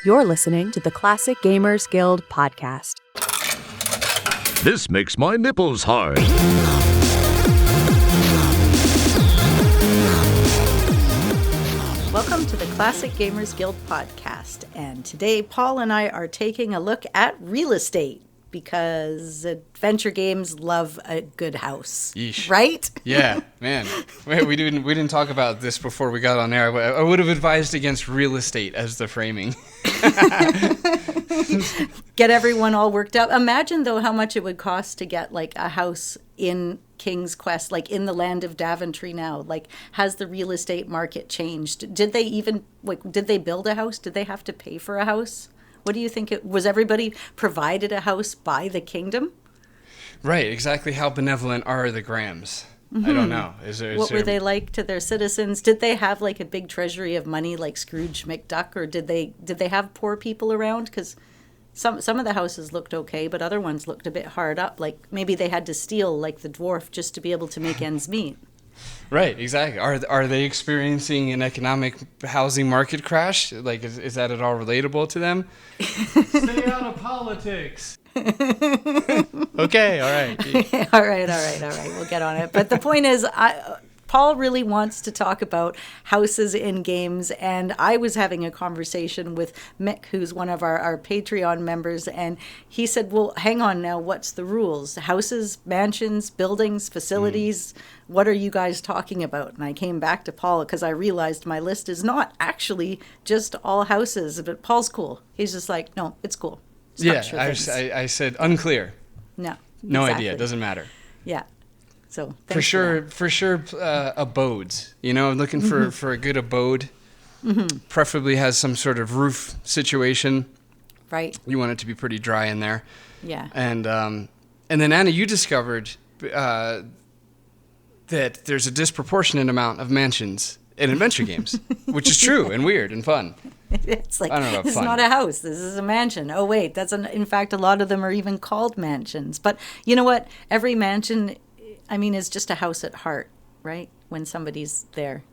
You're listening to the Classic Gamers Guild podcast. This makes my nipples hard. Welcome to the Classic Gamers Guild podcast, and today Paul and I are taking a look at real estate because adventure games love a good house. Yeesh. Right? Yeah, man. We didn't talk about this before we got on air. I would have advised against real estate as the framing. Get everyone all worked up. Imagine though how much it would cost to get like a house in King's Quest, like in the land of Daventry now. Like, has the real estate market changed? Did they build a house? Did they have to pay for a house? What do you think? Was everybody provided a house by the kingdom? Right, exactly how benevolent are the Grahams? Mm-hmm. I don't know. What were they like to their citizens? Did they have like a big treasury of money like Scrooge McDuck, or did they have poor people around? Because some of the houses looked okay, but other ones looked a bit hard up. Like maybe they had to steal like the dwarf just to be able to make ends meet. Right, exactly. Are they experiencing an economic housing market crash? Like, is that at all relatable to them? Stay out of politics. Okay, all right. All right. We'll get on it. But the point is, Paul really wants to talk about houses in games, and I was having a conversation with Mick, who's one of our Patreon members, and he said, well, hang on now, what's the rules? Houses, mansions, buildings, facilities, what are you guys talking about? And I came back to Paul because I realized my list is not actually just all houses, but Paul's cool. He's just like, no, it's cool. Yeah, I said unclear. No exactly. Idea, it exactly. doesn't matter. Yeah. So for sure, abodes. You know, looking for a good abode. Mm-hmm. Preferably has some sort of roof situation. Right. You want it to be pretty dry in there. Yeah. And then Anna, you discovered that there's a disproportionate amount of mansions in adventure games, which is true and weird and fun. It's like, I don't know about this fun. is not a house. This is a mansion. Oh, wait, in fact, a lot of them are even called mansions. But you know what? Every mansion, is just a house at heart, right? When somebody's there.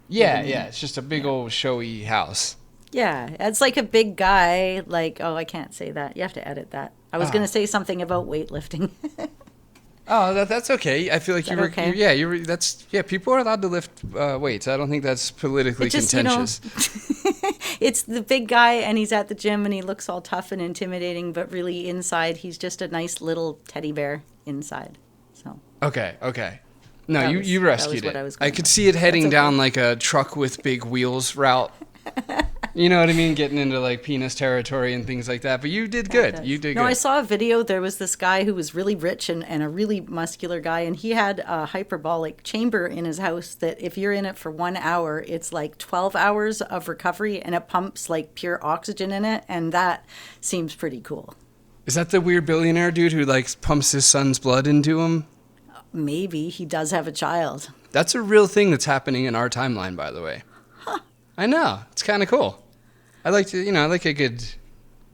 Yeah. It's just a big old showy house. Yeah, it's like a big guy, I can't say that. You have to edit that. I was going to say something about weightlifting. Oh, that's okay. I feel like you were okay? People are allowed to lift weights. I don't think that's politically contentious. It's the big guy, and he's at the gym, and he looks all tough and intimidating, but really inside, he's just a nice little teddy bear inside. So. Okay. No, you rescued it. I could see it heading down like a truck with big wheels route. You know what I mean? Getting into like penis territory and things like that. But you did good. No, I saw a video. There was this guy who was really rich and a really muscular guy. And he had a hyperbolic chamber in his house that if you're in it for 1 hour, it's like 12 hours of recovery. And it pumps like pure oxygen in it. And that seems pretty cool. Is that the weird billionaire dude who like pumps his son's blood into him? Maybe. He does have a child. That's a real thing that's happening in our timeline, by the way. I know. It's kind of cool. I like a good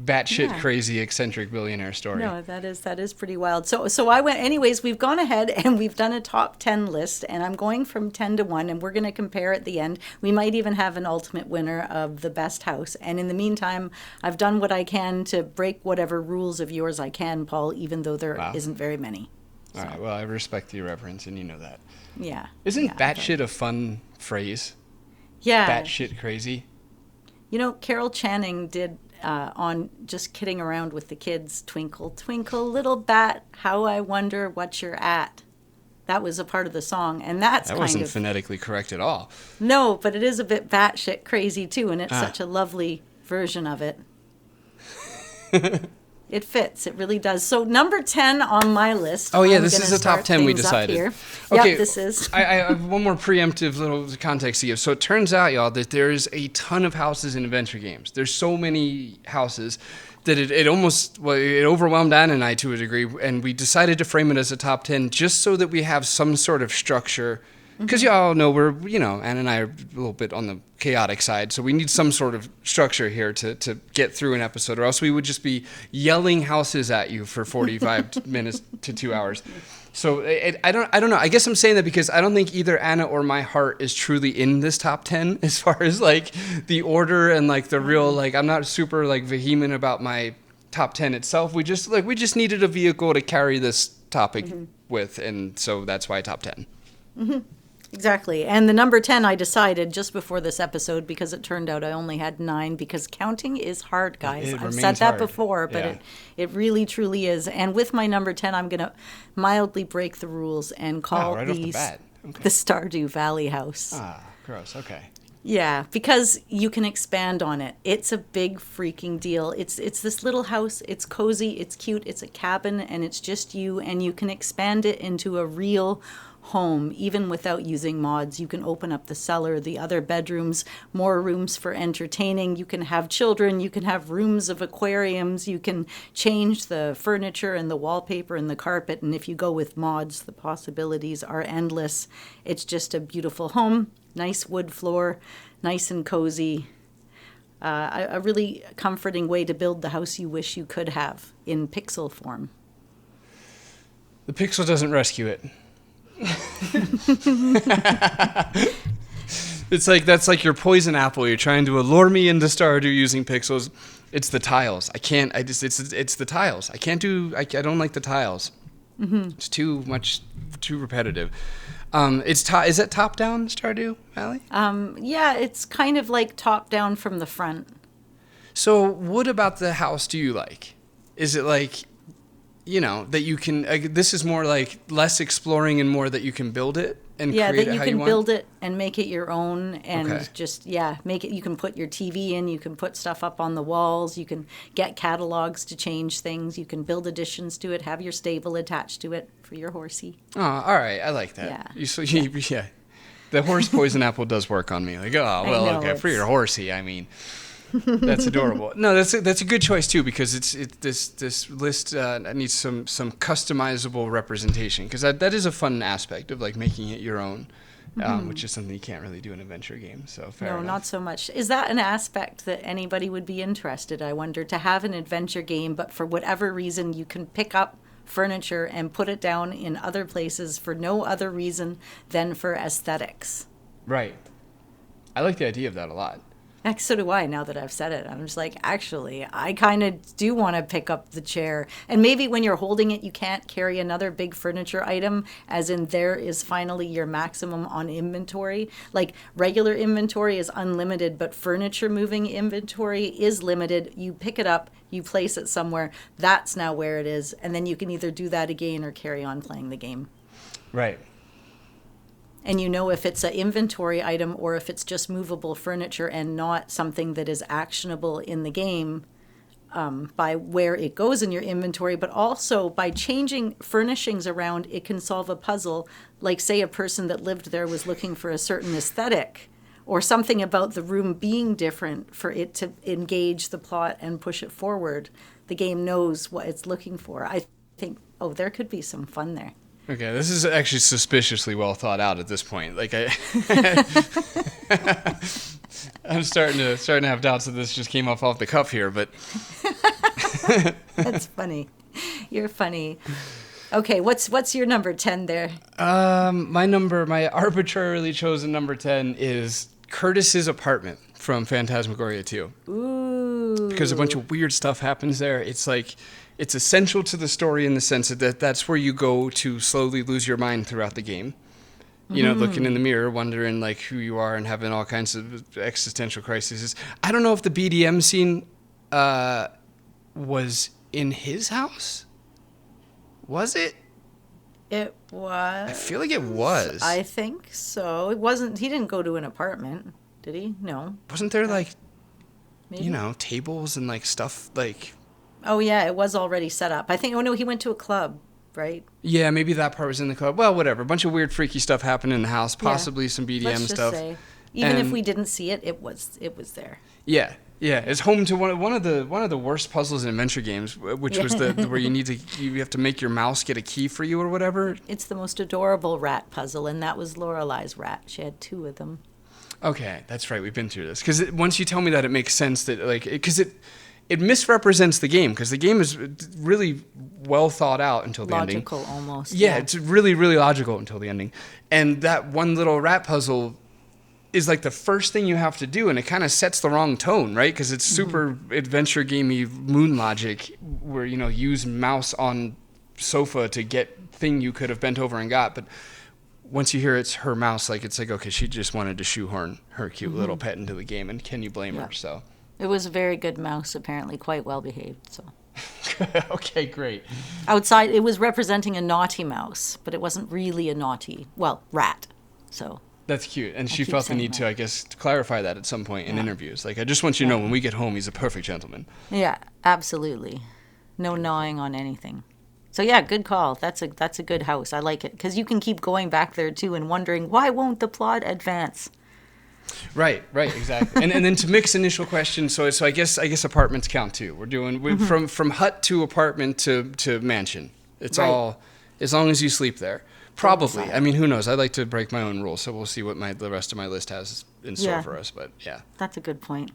batshit crazy eccentric billionaire story. No, that is pretty wild. So I went, anyways, we've gone ahead and we've done a top 10 list, and I'm going from 10 to 1, and we're going to compare at the end. We might even have an ultimate winner of the best house. And in the meantime, I've done what I can to break whatever rules of yours I can, Paul, even though there isn't very many. All right. Well, I respect the irreverence, and you know that. Yeah. Isn't batshit a fun phrase? Yeah. Batshit crazy. You know, Carol Channing did on Just Kidding Around with the Kids, Twinkle, Twinkle, Little Bat, How I Wonder What You're At. That was a part of the song, and that wasn't phonetically correct at all. No, but it is a bit batshit crazy, too, and it's such a lovely version of it. It fits. It really does. So number 10 on my list. Oh, yeah, this is the top 10 we decided. Okay, yep, this is. I have one more preemptive little context to give. So it turns out, y'all, that there's a ton of houses in adventure games. There's so many houses that it overwhelmed Anna and I to a degree, and we decided to frame it as a top 10 just so that we have some sort of structure Because y'all know Anna and I are a little bit on the chaotic side, so we need some sort of structure here to get through an episode, or else we would just be yelling houses at you for 45 minutes to 2 hours. So I don't know. I guess I'm saying that because I don't think either Anna or my heart is truly in this top 10 as far as like the order and like the real, like I'm not super like vehement about my top 10 itself. We just needed a vehicle to carry this topic with, and so that's why top 10. Mm-hmm. Exactly. And the number 10 I decided just before this episode because it turned out I only had 9 because counting is hard, guys. I've said that before, but it really, truly is. And with my number 10, I'm going to mildly break the rules and call right these off the bat. the Stardew Valley house. Ah, gross. Okay. Yeah, because you can expand on it. It's a big freaking deal. It's this little house. It's cozy. It's cute. It's a cabin, and it's just you. And you can expand it into a real home, even without using mods. You can open up the cellar, the other bedrooms, more rooms for entertaining. You can have children. You can have rooms of aquariums. You can change the furniture and the wallpaper and the carpet. And if you go with mods, the possibilities are endless. It's just a beautiful home. Nice wood floor, nice and cozy. A really comforting way to build the house you wish you could have in pixel form. The pixel doesn't rescue it. It's like that's like your poison apple. You're trying to allure me into Stardew using pixels. It's the tiles. I can't. It's the tiles. I can't do. I don't like the tiles. Mm-hmm. It's too repetitive. Is it top down Stardew Valley? Yeah, it's kind of like top down from the front. So what about the house do you like? Is it like, that you can, this is more like less exploring and more that you can build it and create it how you want? Yeah, that you can build it and make it your own and make it, you can put your TV in, you can put stuff up on the walls, you can get catalogs to change things, you can build additions to it, have your stable attached to it for your horsey. Oh, all right, I like that. Yeah. Yeah. The horse poison apple does work on me. Like, for your horsey, I mean. That's adorable. No, that's a good choice too because this list needs some customizable representation because that is a fun aspect of like making it your own, which is something you can't really do in an adventure game. So fair enough. Not so much. Is that an aspect that anybody would be interested? I wonder to have an adventure game, but for whatever reason you can pick up furniture and put it down in other places for no other reason than for aesthetics. Right. I like the idea of that a lot. So do I, now that I've said it. I'm just like, actually, I kind of do want to pick up the chair. And maybe when you're holding it, you can't carry another big furniture item, as in there is finally your maximum on inventory. Like regular inventory is unlimited, but furniture moving inventory is limited. You pick it up, you place it somewhere. That's now where it is. And then you can either do that again or carry on playing the game. Right. And if it's an inventory item or if it's just movable furniture and not something that is actionable in the game by where it goes in your inventory, but also by changing furnishings around, it can solve a puzzle. Like say a person that lived there was looking for a certain aesthetic or something about the room being different for it to engage the plot and push it forward. The game knows what it's looking for. I think, there could be some fun there. Okay, this is actually suspiciously well thought out at this point. Like I'm starting to have doubts that this just came off the cuff here, but that's funny. You're funny. Okay, what's your number 10 there? My arbitrarily chosen number 10 is Curtis's apartment from Phantasmagoria 2. Ooh. Because a bunch of weird stuff happens there. It's like it's essential to the story in the sense that that's where you go to slowly lose your mind throughout the game. Looking in the mirror, wondering like who you are and having all kinds of existential crises. I don't know if the BDM scene was in his house. Was it? It was. I feel like it was. I think so. It wasn't. He didn't go to an apartment, did he? No. Wasn't there like, maybe? Tables and like stuff like. Oh, yeah, it was already set up. I think, he went to a club, right? Yeah, maybe that part was in the club. Well, whatever. A bunch of weird, freaky stuff happened in the house, possibly some BDM Let's just stuff. say, even if we didn't see it, it was there. Yeah. Yeah, it's home to one of the worst puzzles in adventure games, which was where you have to make your mouse get a key for you or whatever. It's the most adorable rat puzzle, and that was Lorelei's rat. She had 2 of them. Okay, that's right. We've been through this because once you tell me that, it makes sense that because it misrepresents the game because the game is really well thought out until the ending. Logical almost. Yeah, it's really, really logical until the ending, and that one little rat puzzle is like the first thing you have to do, and it kind of sets the wrong tone, right? Because it's super adventure gamey moon logic, where use mouse on sofa to get thing you could have bent over and got, but once you hear it's her mouse, it's like okay, she just wanted to shoehorn her cute little pet into the game, and can you blame her? So it was a very good mouse, apparently quite well behaved. So okay, great. Outside, it was representing a naughty mouse, but it wasn't really a naughty rat. So. That's cute. And she felt the need to, I guess, to clarify that at some point in interviews. I just want you to know when we get home, he's a perfect gentleman. Yeah, absolutely. No gnawing on anything. So yeah, good call. That's a good house. I like it because you can keep going back there too and wondering why won't the plot advance? Right, exactly. and then to mix initial questions, so I guess apartments count too. We're doing from hut to apartment to mansion. It's all as long as you sleep there. Probably. I mean, who knows? I like to break my own rules, so we'll see what the rest of my list has in store for us. But yeah, that's a good point.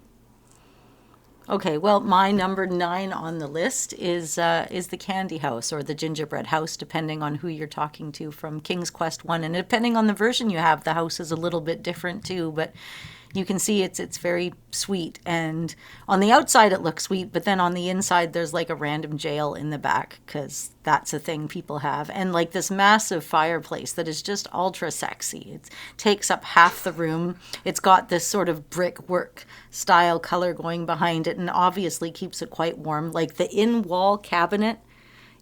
Okay, well, my number 9 on the list is the Candy House or the Gingerbread House, depending on who you're talking to from King's Quest 1. And depending on the version you have, the house is a little bit different too, but you can see it's very sweet. And on the outside it looks sweet, but then on the inside there's like a random jail in the back because that's a thing people have. And like this massive fireplace that is just ultra sexy. It takes up half the room. It's got this sort of brickwork style color going behind it and obviously keeps it quite warm. Like the in-wall cabinet,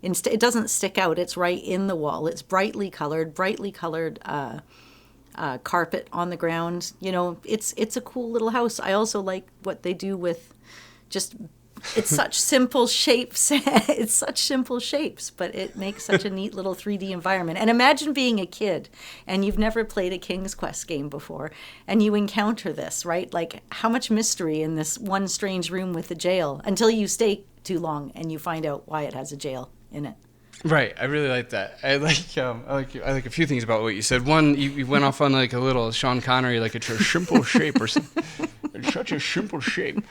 it doesn't stick out. It's right in the wall. It's brightly colored carpet on the ground. It's a cool little house. I also like what they do with it's such simple shapes. It's such simple shapes, but it makes such a neat little 3D environment. And imagine being a kid and you've never played a King's Quest game before and you encounter this, right? Like how much mystery in this one strange room with a jail until you stay too long and you find out why it has a jail in it. Right, I really like that. I like a few things about what you said. One, you went off on like a little Sean Connery, like it's a simple shape or something. It's such a simple shape.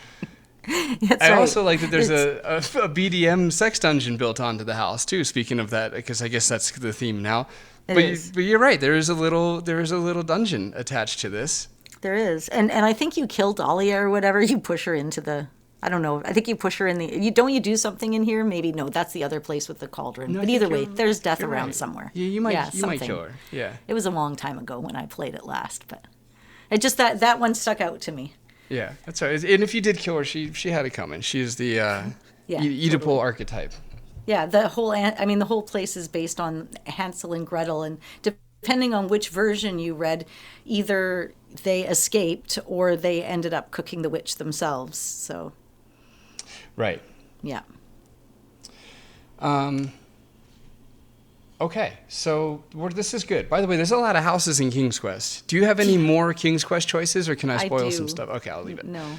I also like that there's a BDM sex dungeon built onto the house too. Speaking of that, because I guess that's the theme now. But you're right. There is a little dungeon attached to this. There is, and I think you kill Dahlia or whatever. You push her into the. I don't know. I think you push her in the. Don't you do something in here? Maybe no. That's the other place with the cauldron. No, but either way, there's death around somewhere. Yeah, you might kill her. Yeah. It was a long time ago when I played it last, but it just that one stuck out to me. Yeah, that's right. And if you did kill her, she had it coming. She's the Oedipal archetype. Yeah, the whole place is based on Hansel and Gretel, and depending on which version you read, either they escaped or they ended up cooking the witch themselves. So. Right. Yeah. Okay, so this is good. By the way, there's a lot of houses in King's Quest. Do you have any more King's Quest choices, or can I spoil some stuff? Okay, I'll leave it. No.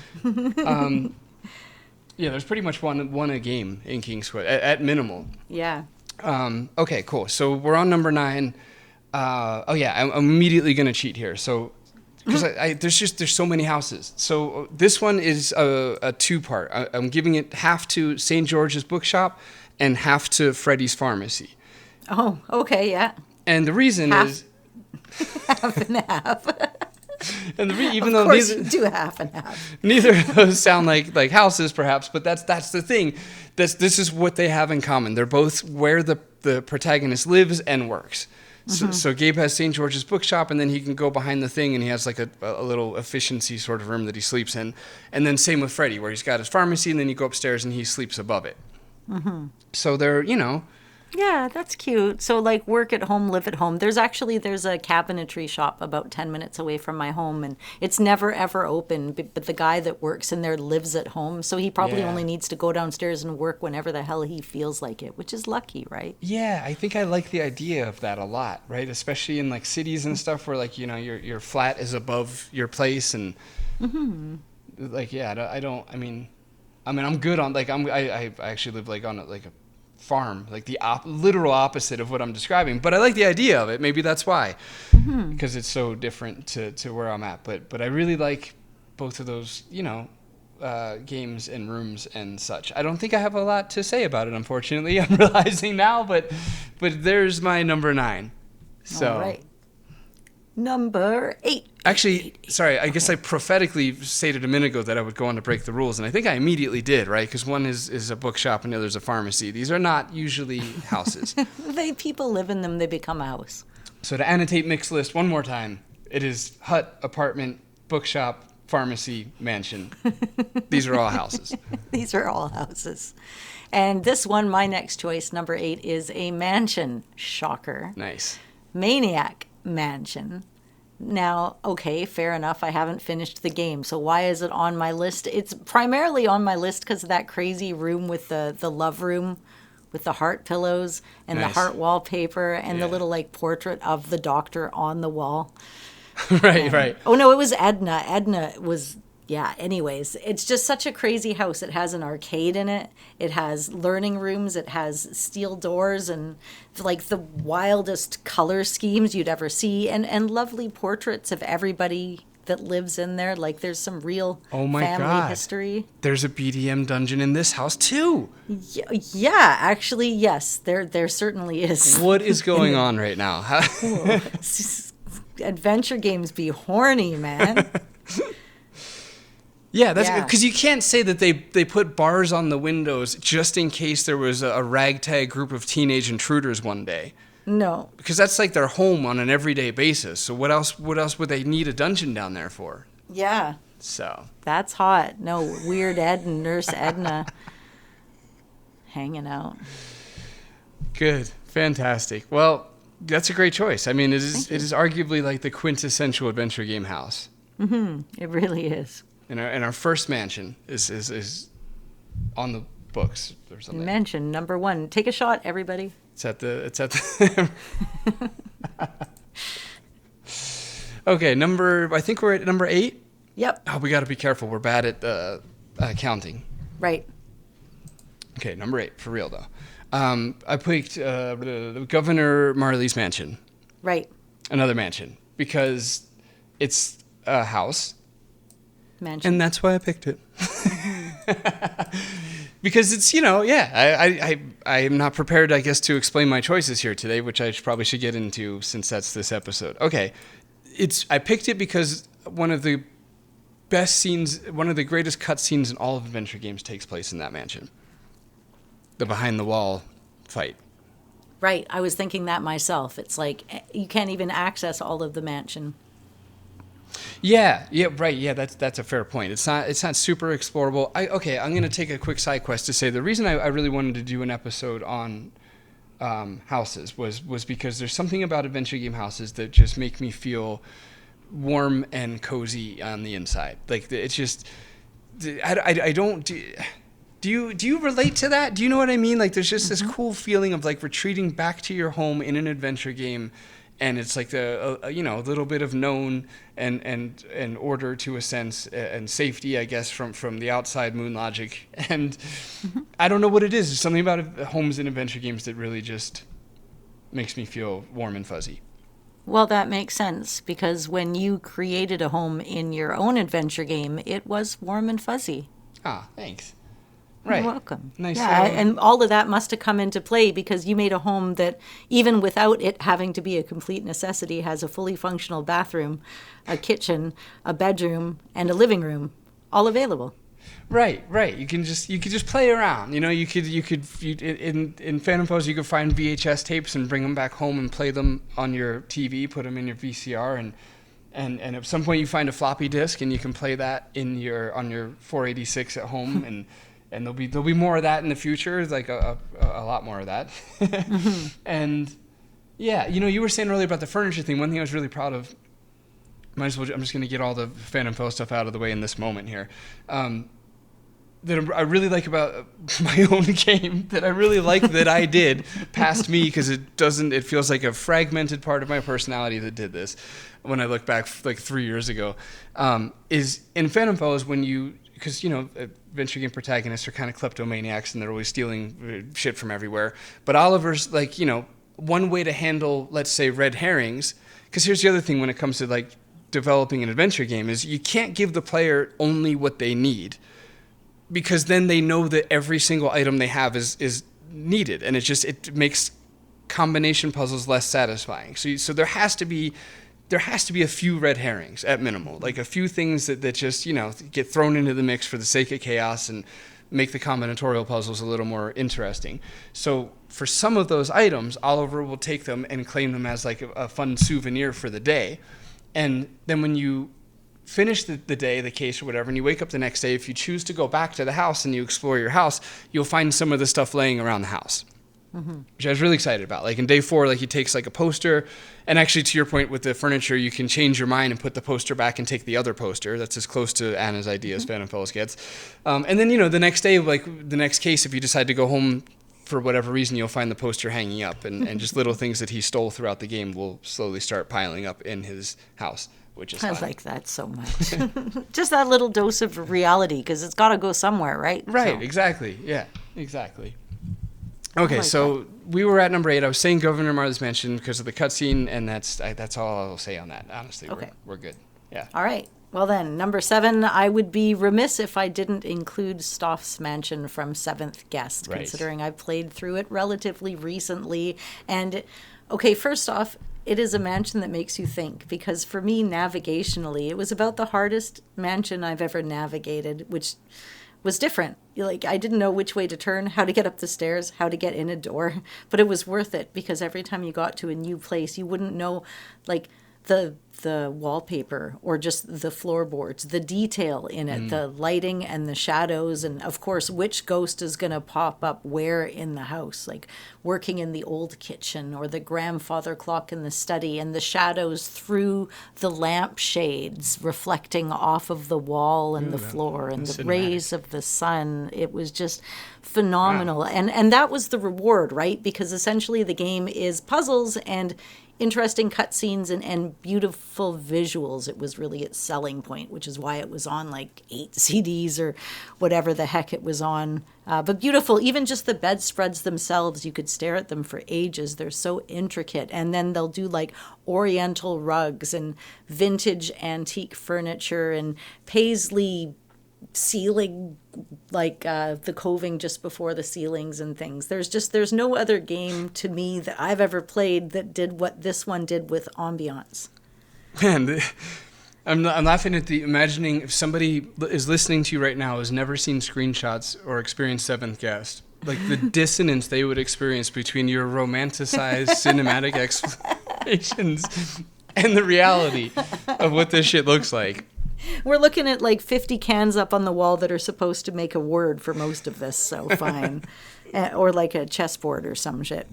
Yeah, there's pretty much one a game in King's Quest, at minimal. Yeah. Okay, cool. So we're on number 9. I'm immediately going to cheat here. So, because there's so many houses. So this one is a 2-part. I'm giving it half to St. George's Bookshop and half to Freddy's Pharmacy. Oh, okay, yeah. And the reason is half and half. And even though you do half and half. Neither of those sound like houses, perhaps, but that's the thing. This is what they have in common. They're both where the protagonist lives and works. So Gabe has St. George's Bookshop, and then he can go behind the thing, and he has like a little efficiency sort of room that he sleeps in. And then same with Freddy, where he's got his pharmacy, and then you go upstairs, and he sleeps above it. So they're, Yeah, that's cute. So like work at home, live at home. There's a cabinetry shop about 10 minutes away from my home, and it's never ever open, but the guy that works in there lives at home, so he probably only needs to go downstairs and work whenever the hell he feels like it, which is lucky, right? Yeah, I think I like the idea of that a lot, right? Especially in like cities and stuff where like, your flat is above your place, and like, yeah, I mean, I'm good on, like, I actually live like on like a farm, like the literal opposite of what I'm describing, but I like the idea of it. Maybe that's why, because it's so different to where I'm at. But I really like both of those, games and rooms and such. I don't think I have a lot to say about it, unfortunately. I'm realizing now, but there's my number 9. So. All right. Number 8. Actually, sorry, I guess I prophetically stated a minute ago that I would go on to break the rules, and I think I immediately did, right? Because one is a bookshop and the other is a pharmacy. These are not usually houses. People live in them, they become a house. So to annotate mixed list one more time, it is hut, apartment, bookshop, pharmacy, mansion. These are all houses. These are all houses. And this one, my next choice, number 8, is a mansion. Shocker. Nice. Maniac Mansion. Now, okay, fair enough. I haven't finished the game. So why is it on my list? It's primarily on my list because of that crazy room with the love room with the heart pillows and Nice. the heart wallpaper and the little like portrait of the doctor on the wall. Right. Oh, no, it was Edna. Edna was, yeah, anyways. It's just such a crazy house. It has an arcade in it. It has learning rooms. It has steel doors and like the wildest color schemes you'd ever see and lovely portraits of everybody that lives in there. Like there's some real family God. history. There's a BDM dungeon in this house too. Yeah, actually, yes, there certainly is. What is going on right now? Adventure games be horny, man. Yeah, that's because you can't say that they put bars on the windows just in case there was a ragtag group of teenage intruders one day. No. Because that's like their home on an everyday basis. So what else would they need a dungeon down there for? Yeah. So. That's hot. No, Weird Ed and Nurse Edna hanging out. Good. Fantastic. Well, that's a great choice. I mean, it is arguably like the quintessential adventure game house. Mm-hmm. It really is. And our first mansion is on the books or something. Mansion number 1. Take a shot, everybody. It's at the Okay, I think we're at number 8. Yep. Oh, we got to be careful. We're bad at counting. Right. Okay, number 8 for real though. I picked Governor Marley's mansion. Right. Another mansion because it's a house. Mansion. And that's why I picked it. Because it's, I am not prepared, I guess, to explain my choices here today, which I probably should get into since that's this episode. Okay. I picked it because one of the best scenes, one of the greatest cut scenes in all of adventure games takes place in that mansion. The behind the wall fight. Right. I was thinking that myself. It's like you can't even access all of the mansion. Yeah, right. Yeah, that's a fair point. It's not super explorable. I'm going to take a quick side quest to say the reason I really wanted to do an episode on houses was because there's something about adventure game houses that just make me feel warm and cozy on the inside. Like it's just I don't. Do you relate to that? Do you know what I mean? Like there's just this cool feeling of like retreating back to your home in an adventure game. And it's like a little bit of known and order to a sense and safety, I guess, from the outside moon logic. And I don't know what it is. There's something about homes in adventure games that really just makes me feel warm and fuzzy. Well, that makes sense because when you created a home in your own adventure game, it was warm and fuzzy. Ah, thanks. Right. You're welcome. Nice. Yeah, and all of that must have come into play because you made a home that, even without it having to be a complete necessity, has a fully functional bathroom, a kitchen, a bedroom, and a living room, all available. Right. You could just play around. You could in Phantom Pose you could find VHS tapes and bring them back home and play them on your TV, put them in your VCR, and at some point you find a floppy disk and you can play that on your 486 at home and there'll be more of that in the future, like a lot more of that. And yeah, you were saying earlier about the furniture thing. One thing I was really proud of, I'm just going to get all the Phantom Post stuff out of the way in this moment here. that I really like about my own game, that I really like that I did past me, because it feels like a fragmented part of my personality that did this when I look back like 3 years ago, is in Phantom Fellows because adventure game protagonists are kind of kleptomaniacs and they're always stealing shit from everywhere. But Oliver's like, one way to handle, let's say, red herrings, because here's the other thing when it comes to like developing an adventure game, is you can't give the player only what they need, because then they know that every single item they have is needed, and it makes combination puzzles less satisfying. So there has to be a few red herrings at minimal, like a few things that just get thrown into the mix for the sake of chaos and make the combinatorial puzzles a little more interesting. So for some of those items, Oliver will take them and claim them as like a fun souvenir for the day, and then when you finish the day, the case or whatever, and you wake up the next day, if you choose to go back to the house and you explore your house, you'll find some of the stuff laying around the house, which I was really excited about. Like in day 4, like he takes like a poster, and actually to your point with the furniture, you can change your mind and put the poster back and take the other poster. That's as close to Anna's idea as Phantom Fellows gets. And then, the next day, like the next case, if you decide to go home for whatever reason, you'll find the poster hanging up, and just little things that he stole throughout the game will slowly start piling up in his house. Which is I fun. like that so much. Just that little dose of reality, because it's got to go somewhere, right? Right, So, exactly. Yeah, exactly. Okay, so we were at number 8. I was saying Governor Martha's Mansion because of the cutscene, and that's all I'll say on that. Honestly, Okay. we're good. Yeah. all right. Well then, number 7, I would be remiss if I didn't include Stoff's Mansion from Seventh Guest, Right. considering I played through it relatively recently. And, okay, first off, it is a mansion that makes you think, because for me, navigationally, it was about the hardest mansion I've ever navigated, which was different. Like, I didn't know which way to turn, how to get up the stairs, how to get in a door, but it was worth it, because every time you got to a new place, you wouldn't know, like, the wallpaper or just the floorboards, the detail in it, the lighting and the shadows, and of course which ghost is going to pop up where in the house, like working in the old kitchen or the grandfather clock in the study, and the shadows through the lampshades reflecting off of the wall and the floor and the rays of the sun. It was just phenomenal. Wow. And that was the reward, right? Because essentially the game is puzzles and interesting cutscenes and beautiful visuals. It was really its selling point, which is why it was on like 8 CDs or whatever the heck it was on. But beautiful, even just the bedspreads themselves, you could stare at them for ages. They're so intricate. And then they'll do like oriental rugs and vintage antique furniture and paisley ceiling, like the coving just before the ceilings and things. There's no other game to me that I've ever played that did what this one did with ambiance. Man, I'm laughing at imagining if somebody is listening to you right now has never seen screenshots or experienced Seventh Guest, like the dissonance they would experience between your romanticized cinematic explanations and the reality of what this shit looks like. We're looking at like 50 cans up on the wall that are supposed to make a word for most of this, so fine. Or like a chessboard or some shit.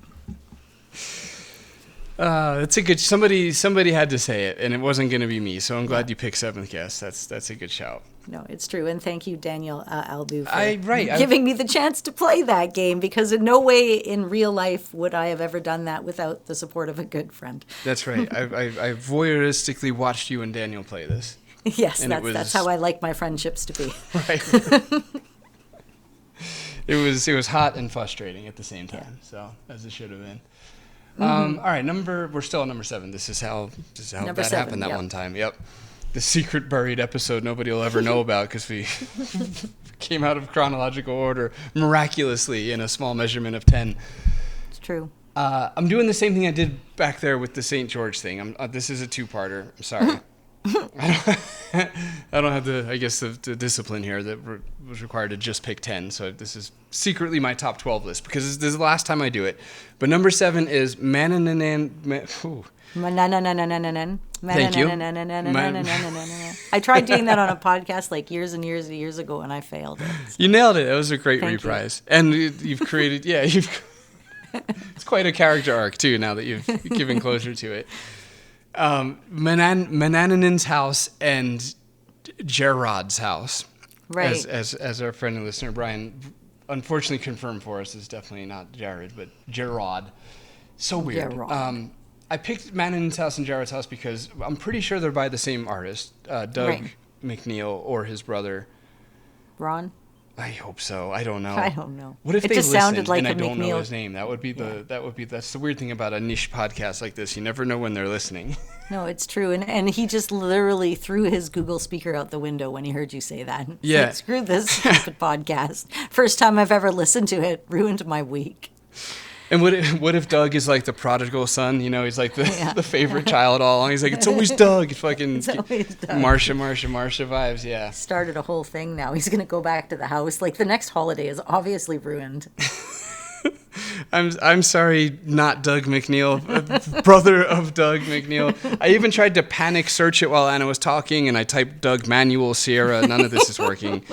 That's a good. Somebody had to say it, and it wasn't going to be me. So I'm glad you picked Seventh Guest. That's a good shout. No, it's true, and thank you, Daniel Albu, for giving me the chance to play that game. Because in no way in real life would I have ever done that without the support of a good friend. That's right. I voyeuristically watched you and Daniel play this. Yes, that's how I like my friendships to be. Right. It was hot and frustrating at the same time. So as it should have been. All right, we're still at number 7. This is how number that 7, happened that one time. Yep. The secret buried episode nobody will ever know about because we came out of chronological order miraculously in a small measurement of 10. It's true. I'm doing the same thing I did back there with the St. George thing. This is a 2-parter. I'm sorry. I don't have the discipline here that was required to just pick 10. So this is secretly my top 12 list because this is the last time I do it. But number 7 is Manananan. Thank you. I tried doing that on a podcast like years and years and years ago, and I failed it. You nailed it. That was a great reprise. And you've created, it's quite a character arc too. Now that you've given closure to it. Mananan's house and Gerard's house. Right. As our friend and listener Brian unfortunately confirmed for us, is definitely not Jared, but Gerard. So weird. Gerard. I picked Manning's house and Jared's house because I'm pretty sure they're by the same artist, Doug Right. McNeil or his brother. Ron? I hope so. I don't know. I don't know. What if It they just listened sounded like and a I don't know McNeil. his name? That would be that's the weird thing about a niche podcast like this. You never know when they're listening. No, it's true. And he just literally threw his Google speaker out the window when he heard you say that. It's Yeah. like, screw this stupid podcast. First time I've ever listened to it. Ruined my week. And what if Doug is like the prodigal son? You know, he's like the favorite child all along. He's like, it's always Doug. Fucking It's always Doug. Marsha vibes. Yeah. Started a whole thing now. He's going to go back to the house. Like, the next holiday is obviously ruined. I'm sorry, not Doug McNeil, brother of Doug McNeil. I even tried to panic search it while Anna was talking, and I typed Doug Manuel Sierra. None of this is working.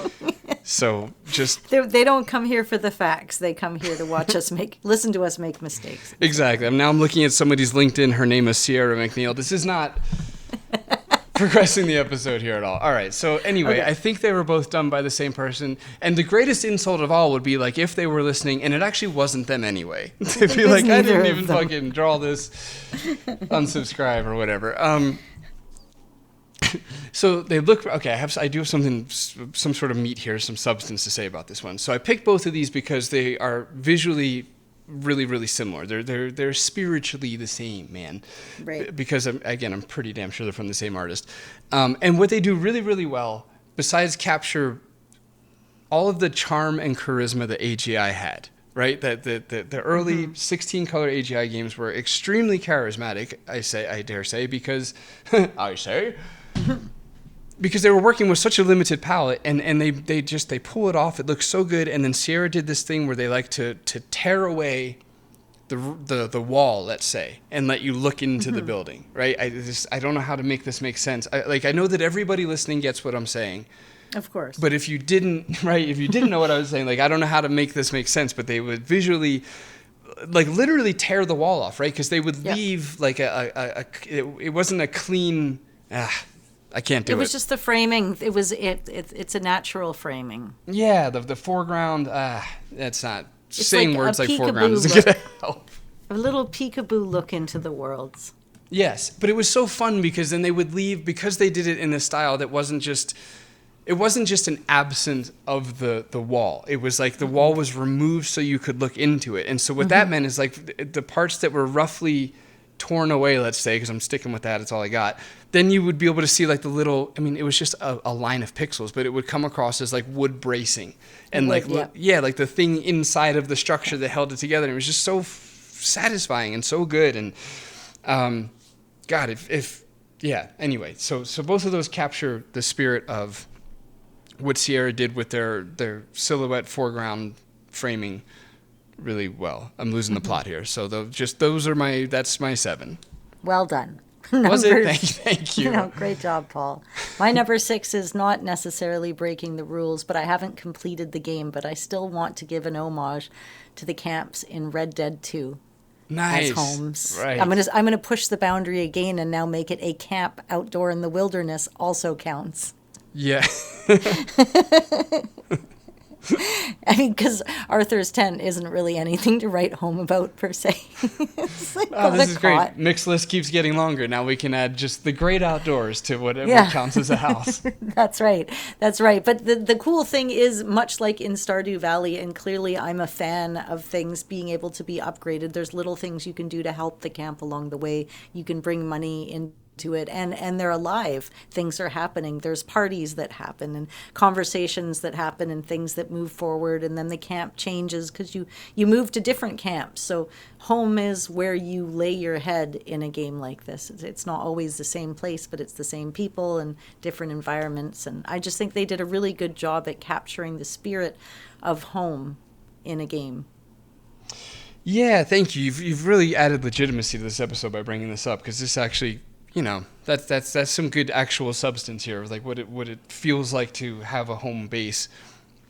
So just They don't come here for the facts. They come here to watch us listen to us make mistakes. exactly. Now I'm looking at somebody's LinkedIn. Her name is Sierra McNeil. This is not progressing the episode here at all. All right. So anyway, Okay. I think they were both done by the same person. And the greatest insult of all would be like if they were listening and it actually wasn't them anyway. They'd be was like, I neither didn't of even them." fucking draw this. Unsubscribe or whatever. So they look okay. I do have some sort of meat here, some substance to say about this one. So I picked both of these because they are visually really, really similar. They're spiritually the same, man. Right. Because I'm pretty damn sure they're from the same artist. And what they do really, really well, besides capture all of the charm and charisma that AGI had. Right, that the early 16 color AGI games were extremely charismatic. I dare say, because because they were working with such a limited palette, and they pull it off. It looks so good. And then Sierra did this thing where they like to tear away the wall, let's say, and let you look into the building. Right, I don't know how to make this make sense. I know that everybody listening gets what I'm saying. Of course. But if you didn't know what I was saying, like, I don't know how to make this make sense, but they would visually, like, literally tear the wall off, right? Because they would leave, like, it wasn't a clean, I can't do it. It was just the framing. It's a natural framing. Yeah, the foreground, that's not, It's saying like words a like foreground peekaboo isn't going to help. A little peekaboo look into the worlds. Yes, but it was so fun because then they would leave, because they did it in a style that wasn't just an absence of the wall. It was like the wall was removed so you could look into it. And so what that meant is like the parts that were roughly torn away, let's say, because I'm sticking with that, it's all I got, then you would be able to see like the little, I mean, it was just a line of pixels, but it would come across as like wood bracing. And like like the thing inside of the structure that held it together. And it was just so satisfying and so good. And God, anyway, so both of those capture the spirit of what Sierra did with their silhouette foreground framing really well. I'm losing the plot here. So that's my 7. Well done. Was it? Thank you. Great job, Paul. My number 6 is not necessarily breaking the rules, but I haven't completed the game, but I still want to give an homage to the camps in Red Dead 2. Nice. As homes. Right. I'm gonna push the boundary again and now make it a camp outdoor in the wilderness also counts. Yeah. I mean, because Arthur's tent isn't really anything to write home about per se. It's like This is cot. great. Mixed list keeps getting longer. Now we can add just the great outdoors to whatever counts as a house. That's right. That's right. But the cool thing is, much like in Stardew Valley, and clearly I'm a fan of things being able to be upgraded, there's little things you can do to help the camp along the way. You can bring money into it, and they're alive. Things are happening. There's parties that happen and conversations that happen and things that move forward, and then the camp changes because you move to different camps. So home is where you lay your head in a game like this. It's not always the same place, but it's the same people and different environments, and I just think they did a really good job at capturing the spirit of home in a game. Yeah, thank you. You've really added legitimacy to this episode by bringing this up, because this actually, that's some good actual substance here, like what it feels like to have a home base.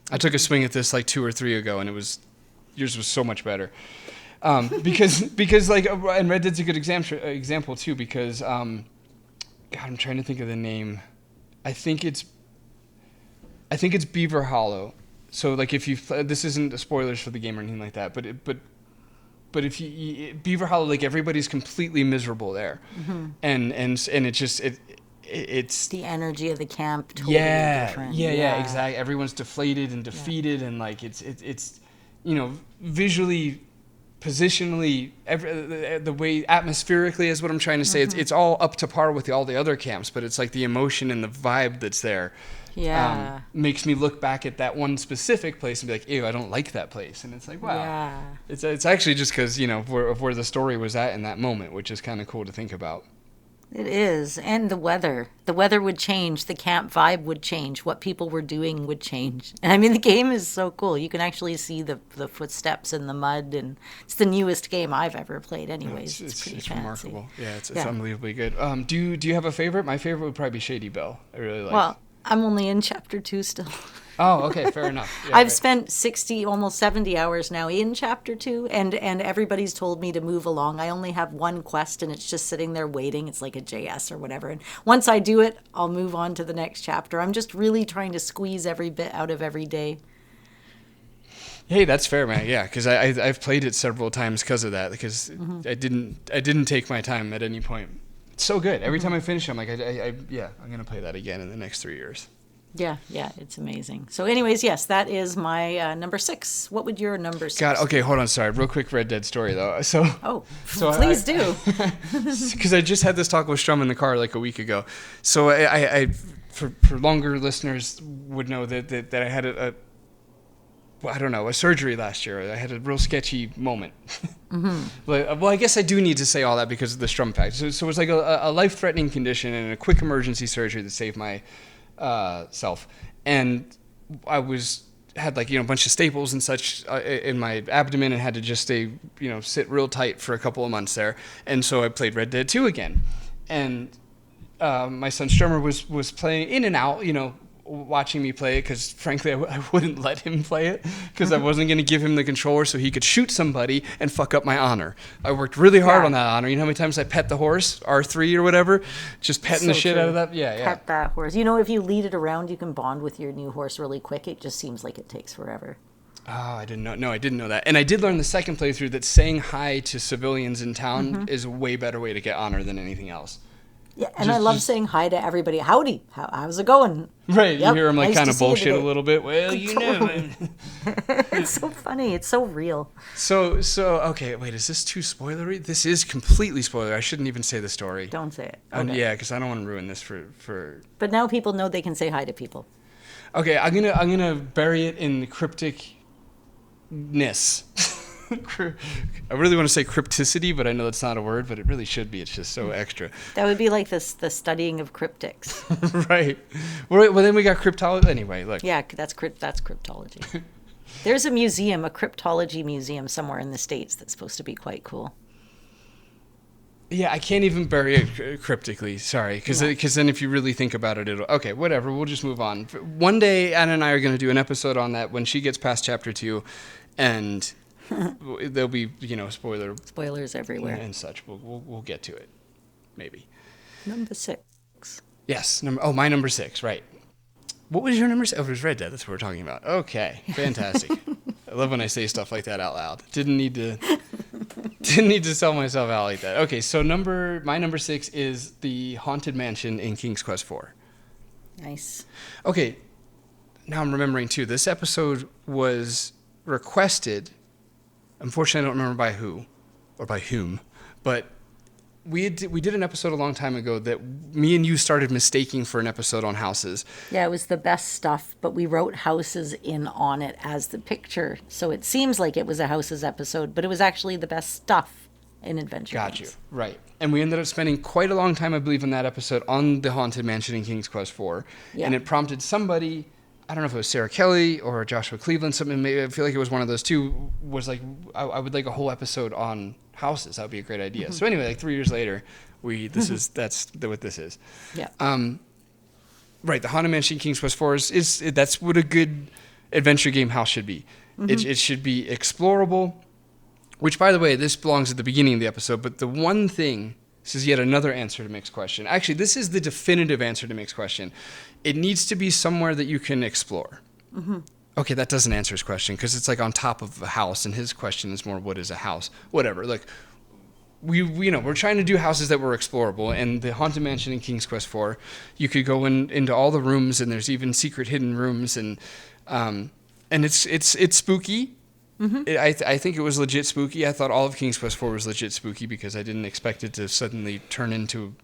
I took a swing at this like 2 or 3 ago, and yours was so much better. Because like, and Red Dead's a good example too, because God, I'm trying to think of the name. I think I think it's Beaver Hollow. So like if you this isn't spoilers for the game or anything like that, but if you Beaver Hollow, like everybody's completely miserable there, and it just it's the energy of the camp totally different. Yeah, exactly. Everyone's deflated and defeated, and like it's visually, positionally, the way atmospherically is what I'm trying to say. It's all up to par with all the other camps, but it's like the emotion and the vibe that's there. Yeah. Makes me look back at that one specific place and be like, ew, I don't like that place. And it's like, wow. Yeah. It's actually just because, of where the story was at in that moment, which is kind of cool to think about. It is. And the weather. The weather would change. The camp vibe would change. What people were doing would change. And I mean, the game is so cool. You can actually see the footsteps in the mud. And it's the newest game I've ever played anyways. It's pretty fancy. Remarkable. Yeah, it's unbelievably good. Do you have a favorite? My favorite would probably be Shady Belle. I really like it. Well, I'm only in chapter 2 still. Oh, okay, fair enough. Yeah, I've spent 60, almost 70 hours now in chapter 2, and everybody's told me to move along. I only have one quest, and it's just sitting there waiting. It's like a JS or whatever. And once I do it, I'll move on to the next chapter. I'm just really trying to squeeze every bit out of every day. Hey, that's fair, man. Yeah, because I've played it several times because of that. Because I didn't take my time at any point. It's so good. Every time I finish, I'm like, I'm gonna play that again in the next 3 years. Yeah, it's amazing. So anyways, yes, that is my number 6. What would your number 6 God, okay, hold on, sorry. Real quick Red Dead story, though. So please do. Because I just had this talk with Strum in the car like a week ago. So I for longer listeners would know that I had a surgery last year. I had a real sketchy moment. Well, I guess I do need to say all that because of the Strum fact. So it was like a life-threatening condition and a quick emergency surgery that saved my self. And I had a bunch of staples and such in my abdomen and had to just sit real tight for a couple of months there. And so I played Red Dead 2 again. And my son Strummer was playing in and out, watching me play it because frankly I wouldn't let him play it because I wasn't going to give him the controller so he could shoot somebody and fuck up my honor. I worked really hard on that honor. You know how many times I pet the horse, R3 or whatever, just petting the shit out of that. Yeah. Pet that horse. If you lead it around, you can bond with your new horse really quick. It just seems like it takes forever. Oh, I didn't know. No, I didn't know that. And I did learn the second playthrough that saying hi to civilians in town is a way better way to get honor than anything else. Yeah, and I love saying hi to everybody. Howdy, how's it going? Right, yep, you hear them nice kind of bullshit a little bit. Well, It's so funny. It's so real. So okay, wait, is this too spoilery? This is completely spoilery. I shouldn't even say the story. Don't say it. Okay. Yeah, because I don't want to ruin this for. But now people know they can say hi to people. Okay, I'm gonna bury it in crypticness. I really want to say crypticity, but I know that's not a word, but it really should be. It's just so extra. That would be like the studying of cryptics. Right. Well, then we got cryptology. Anyway, look. Yeah, that's cryptology. There's a museum, a cryptology museum somewhere in the States that's supposed to be quite cool. Yeah, I can't even bury it cryptically. Sorry, because then if you really think about it, it'll... Okay, whatever. We'll just move on. One day, Anna and I are going to do an episode on that when she gets past chapter 2, and... there'll be spoilers everywhere and such. We'll get to it, maybe. Number 6. Yes. My number 6. Right. What was your number 6? Oh, it was Red Dead. That's what we're talking about. Okay, fantastic. I love when I say stuff like that out loud. Didn't need to sell myself out like that. Okay, so my number 6 is the Haunted Mansion in King's Quest IV. Nice. Okay, now I'm remembering too. This episode was requested. Unfortunately, I don't remember by who or by whom, but we did an episode a long time ago that me and you started mistaking for an episode on houses. Yeah, it was the best stuff, but we wrote houses in on it as the picture, so it seems like it was a houses episode, but it was actually the best stuff in adventure games. Got you. Right. And we ended up spending quite a long time, I believe, in that episode on the Haunted Mansion in King's Quest IV, and it prompted somebody... I don't know if it was Sarah Kelly or Joshua Cleveland. Maybe I feel like it was one of those two. Was like, I would like a whole episode on houses. That would be a great idea. So anyway, like 3 years later, that's what this is. Yeah. Right. The Haunted Mansion King's Quest IV is that's what a good adventure game house should be. It should be explorable. Which, by the way, this belongs at the beginning of the episode. But the one thing This is yet another answer to Mick's question. Actually, this is the definitive answer to Mick's question. It needs to be somewhere that you can explore. Mm-hmm. Okay, that doesn't answer his question because it's like on top of a house, and his question is more, what is a house? Whatever. Like, we're trying to do houses that were explorable, and the Haunted Mansion in King's Quest IV, you could go into all the rooms, and there's even secret hidden rooms, and it's spooky. Mm-hmm. I think it was legit spooky. I thought all of King's Quest IV was legit spooky because I didn't expect it to suddenly turn into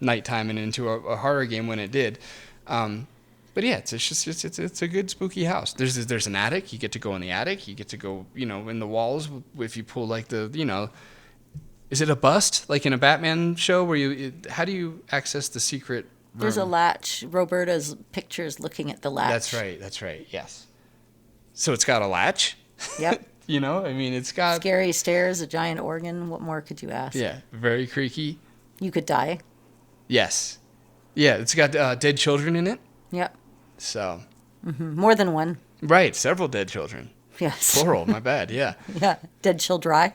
nighttime and into a horror game when it did. But yeah, it's a good spooky house. There's an attic. You get to go in the attic. You get to go in the walls if you pull like the. Is it a bust like in a Batman show where how do you access the secret room? There's a latch. Roberta's picture's looking at the latch. That's right. Yes. So it's got a latch. Yep. It's got scary stairs, a giant organ. What more could you ask? Yeah, very creaky. You could die. Yes. Yeah, it's got dead children in it. Yep. So. Mm-hmm. More than one. Right, several dead children. Yes. Plural, my bad, yeah. Yeah, dead children.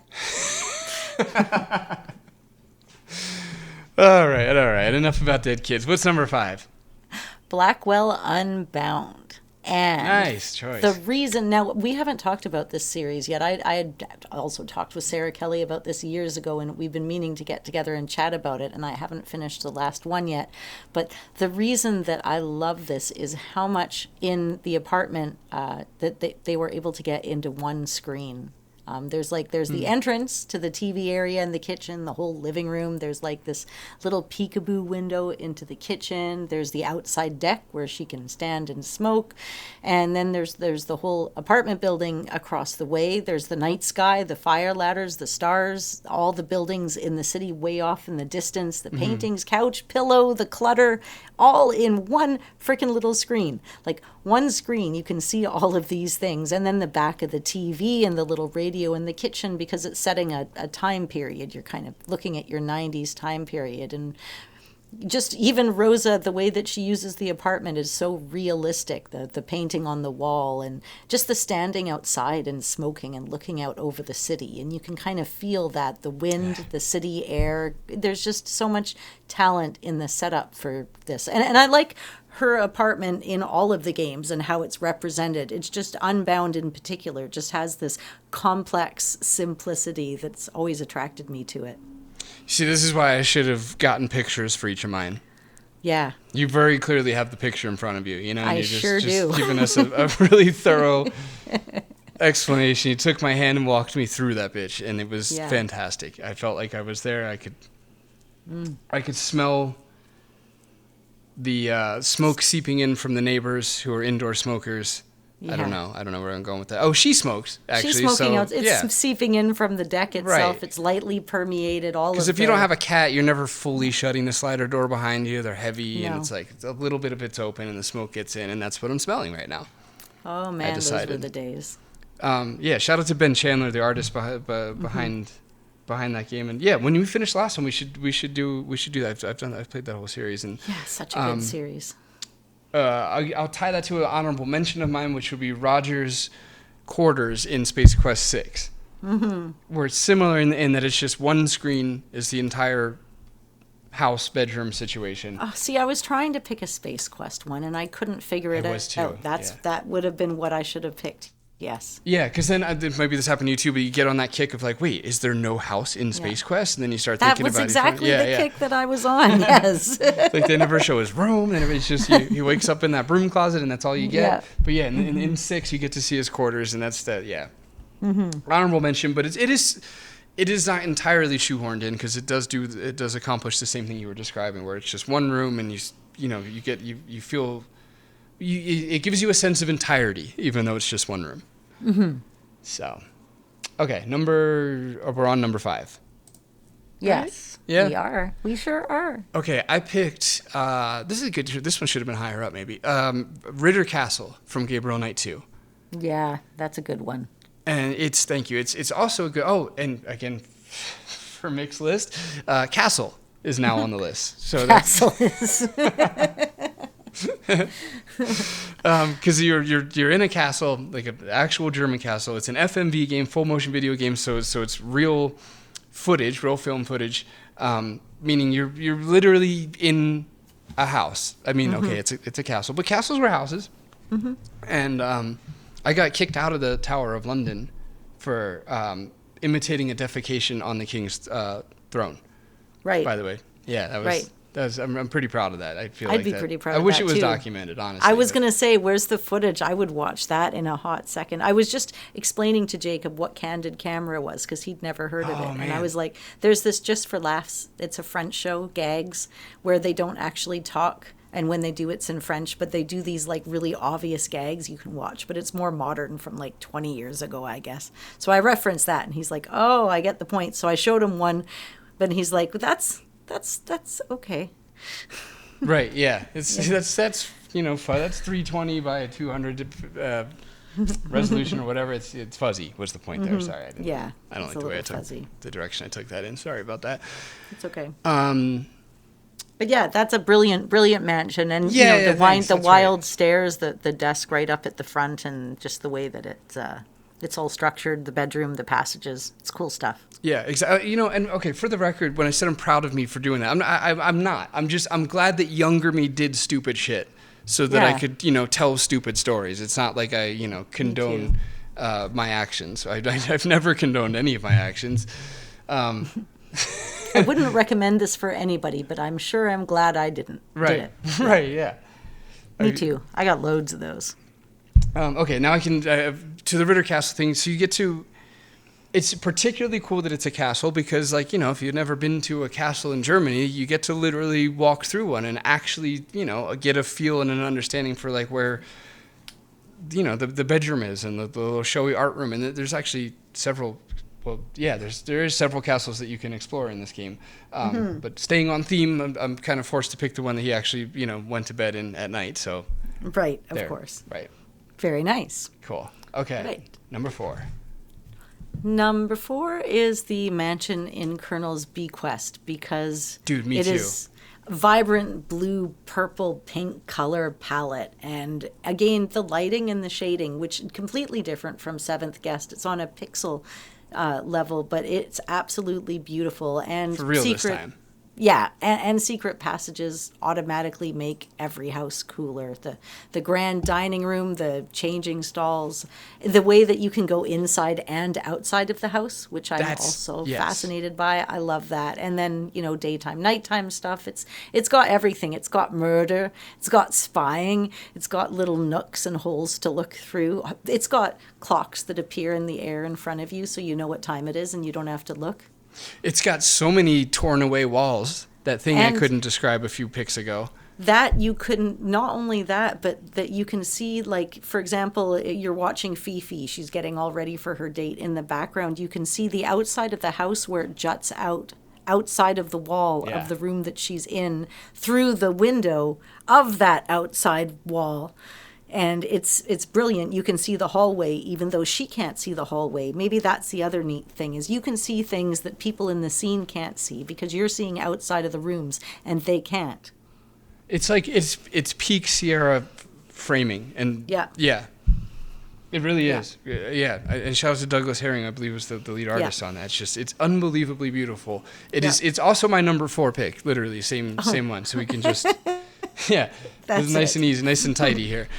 All right. Enough about dead kids. What's number 5? Blackwell Unbound. And nice choice. The reason, now we haven't talked about this series yet. I had also talked with Sarah Kelly about this years ago, and we've been meaning to get together and chat about it, and I haven't finished the last one yet. But the reason that I love this is how much in the apartment that they were able to get into one screen. There's the entrance to the TV area and the kitchen, the whole living room. There's like this little peekaboo window into the kitchen. There's the outside deck where she can stand and smoke. And then there's the whole apartment building across the way. There's the night sky, the fire ladders, the stars, all the buildings in the city way off in the distance, the paintings, couch, pillow, the clutter, all in one freaking little screen. Like one screen, you can see all of these things. And then the back of the TV and the little radio in the kitchen, because it's setting a time period. You're kind of looking at your 90s time period. And just even Rosa, the way that she uses the apartment is so realistic. The painting on the wall and just the standing outside and smoking and looking out over the city. And you can kind of feel that, the wind, the city air. There's just so much talent in the setup for this. And I like her apartment in all of the games and how it's represented. It's just Unbound in particular just has this complex simplicity that's always attracted me to it. See, this is why I should have gotten pictures for each of mine. Yeah. You very clearly have the picture in front of you, And I you're sure just do. giving us a really thorough explanation. You took my hand and walked me through that bitch, and it was fantastic. I felt like I was there. I could smell the smoke seeping in from the neighbors who are indoor smokers. Yeah. I don't know where I'm going with that. Oh, she smokes, actually. She's smoking out. It's seeping in from the deck itself. Right. It's lightly permeated all of Because if you don't have a cat, you're never fully shutting the slider door behind you. They're heavy, and it's like a little bit of it's open, and the smoke gets in, and that's what I'm smelling right now. Oh, man, those were the days. Shout out to Ben Chandler, the artist behind that game. And yeah, when we finish the last one, we should do that. I've played that whole series, and such a good series. I'll tie that to an honorable mention of mine, which would be Roger's quarters in Space Quest VI, where it's similar in that it's just one screen is the entire house bedroom situation. Oh, see, I was trying to pick a Space Quest one, and I couldn't figure it out. That would have been what I should have picked. Yes. Yeah, because then maybe this happened to you too, but you get on that kick of like, wait, is there no house in Space Quest? And then you start thinking about it. That was exactly the kick that I was on, yes. Like they never show his room, and it's just he wakes up in that broom closet, and that's all you get. Yeah. But yeah, in 6, you get to see his quarters, and that's that, honorable mention, but it is not entirely shoehorned in, because it does accomplish the same thing you were describing, where it's just one room, and you feel... it gives you a sense of entirety, even though it's just one room. Mm-hmm. So, okay, we're on number 5. Yes, right? Yeah, we are. We sure are. Okay, I picked. This is a good. This one should have been higher up, maybe. Ritter Castle from Gabriel Knight 2. Yeah, that's a good one. And thank you. It's also a good. Oh, and again, for Mick's list, Castle is now on the list. So Castle is. Because you're in a castle, like an actual German castle. It's an FMV game, full motion video game, so it's real footage, real film footage. meaning you're literally in a house. I mean, okay, it's a castle, but castles were houses. And I got kicked out of the Tower of London for imitating a defecation on the king's throne. Right. By the way, yeah, that was. Right. I'm pretty proud of that. I feel I'd like be pretty proud I of wish that, it was too. documented, honestly. I was going to say, where's the footage? I would watch that in a hot second. I was just explaining to Jacob what Candid Camera was because he'd never heard of it. man. And I was like, there's this Just for Laughs. It's a French show, Gags, where they don't actually talk. And when they do, it's in French, but they do these like really obvious gags you can watch, but it's more modern from like 20 years ago, I guess. So I referenced that and he's like, oh, I get the point. So I showed him one, but he's like, that's okay. Right. Yeah. That's you know, that's 320 by 200 resolution or whatever. It's fuzzy. Was the point there? Sorry, I don't like the way I took fuzzy. the direction I took that in. Sorry about that. It's okay. But yeah, that's a brilliant mansion, and Yeah, you know, thanks. the That's wild right. stairs, the desk right up at the front, and just the way that it's all structured, the bedroom, the passages, it's cool stuff. Yeah, exactly. You know, and okay, for the record, when I said I'm proud of me for doing that, I'm not. I'm glad that younger me did stupid shit so that I Yeah. could, you know, tell stupid stories. It's not like I, you know, condone my actions. I've never condoned any of my actions. I wouldn't recommend this for anybody, but I'm sure I'm glad I didn't. Right. Did it. Right. Yeah. Me too. I got loads of those. Okay, now I can to the Ritter Castle thing. So you get to. It's particularly cool that it's a castle because, like, you know, if you've never been to a castle in Germany, you get to literally walk through one and actually, you know, get a feel and an understanding for like where, you know, the bedroom is and the little showy art room. And there's actually several. Well, yeah, there is several castles that you can explore in this game. But staying on theme, I'm kind of forced to pick the one that he actually, you know, went to bed in at night. So Right, of there. course. Right. Very nice. Cool. Okay. Right. Number 4. Number 4 is the mansion in Colonel's Bequest because Dude, me it too. is vibrant blue, purple, pink color palette. And again, the lighting and the shading, which is completely different from Seventh Guest. It's on a pixel level, but it's absolutely beautiful. And For real this time. Yeah, and secret passages automatically make every house cooler. The grand dining room, the changing stalls, the way that you can go inside and outside of the house, which I'm also fascinated by. I love that. And then, you know, daytime, nighttime stuff. It's got everything. It's got murder. It's got spying. It's got little nooks and holes to look through. It's got clocks that appear in the air in front of you so you know what time it is and you don't have to look. It's got so many torn away walls. That thing And I couldn't describe a few pics ago. That you couldn't, not only that, but that you can see, like, for example, you're watching Fifi. She's getting all ready for her date. In the background, you can see the outside of the house where it juts out, outside of the wall of the room that she's in, through the window of that outside wall. And it's brilliant. You can see the hallway, even though she can't see the hallway. Maybe that's the other neat thing, is you can see things that people in the scene can't see because you're seeing outside of the rooms and they can't. It's like it's peak Sierra framing, and yeah, it really is. Yeah, and shout out to Douglas Herring, I believe was the lead artist on that. It's unbelievably beautiful. It's also my number 4 pick, literally same one. So we can just. Yeah, it's nice and easy, nice and tidy here.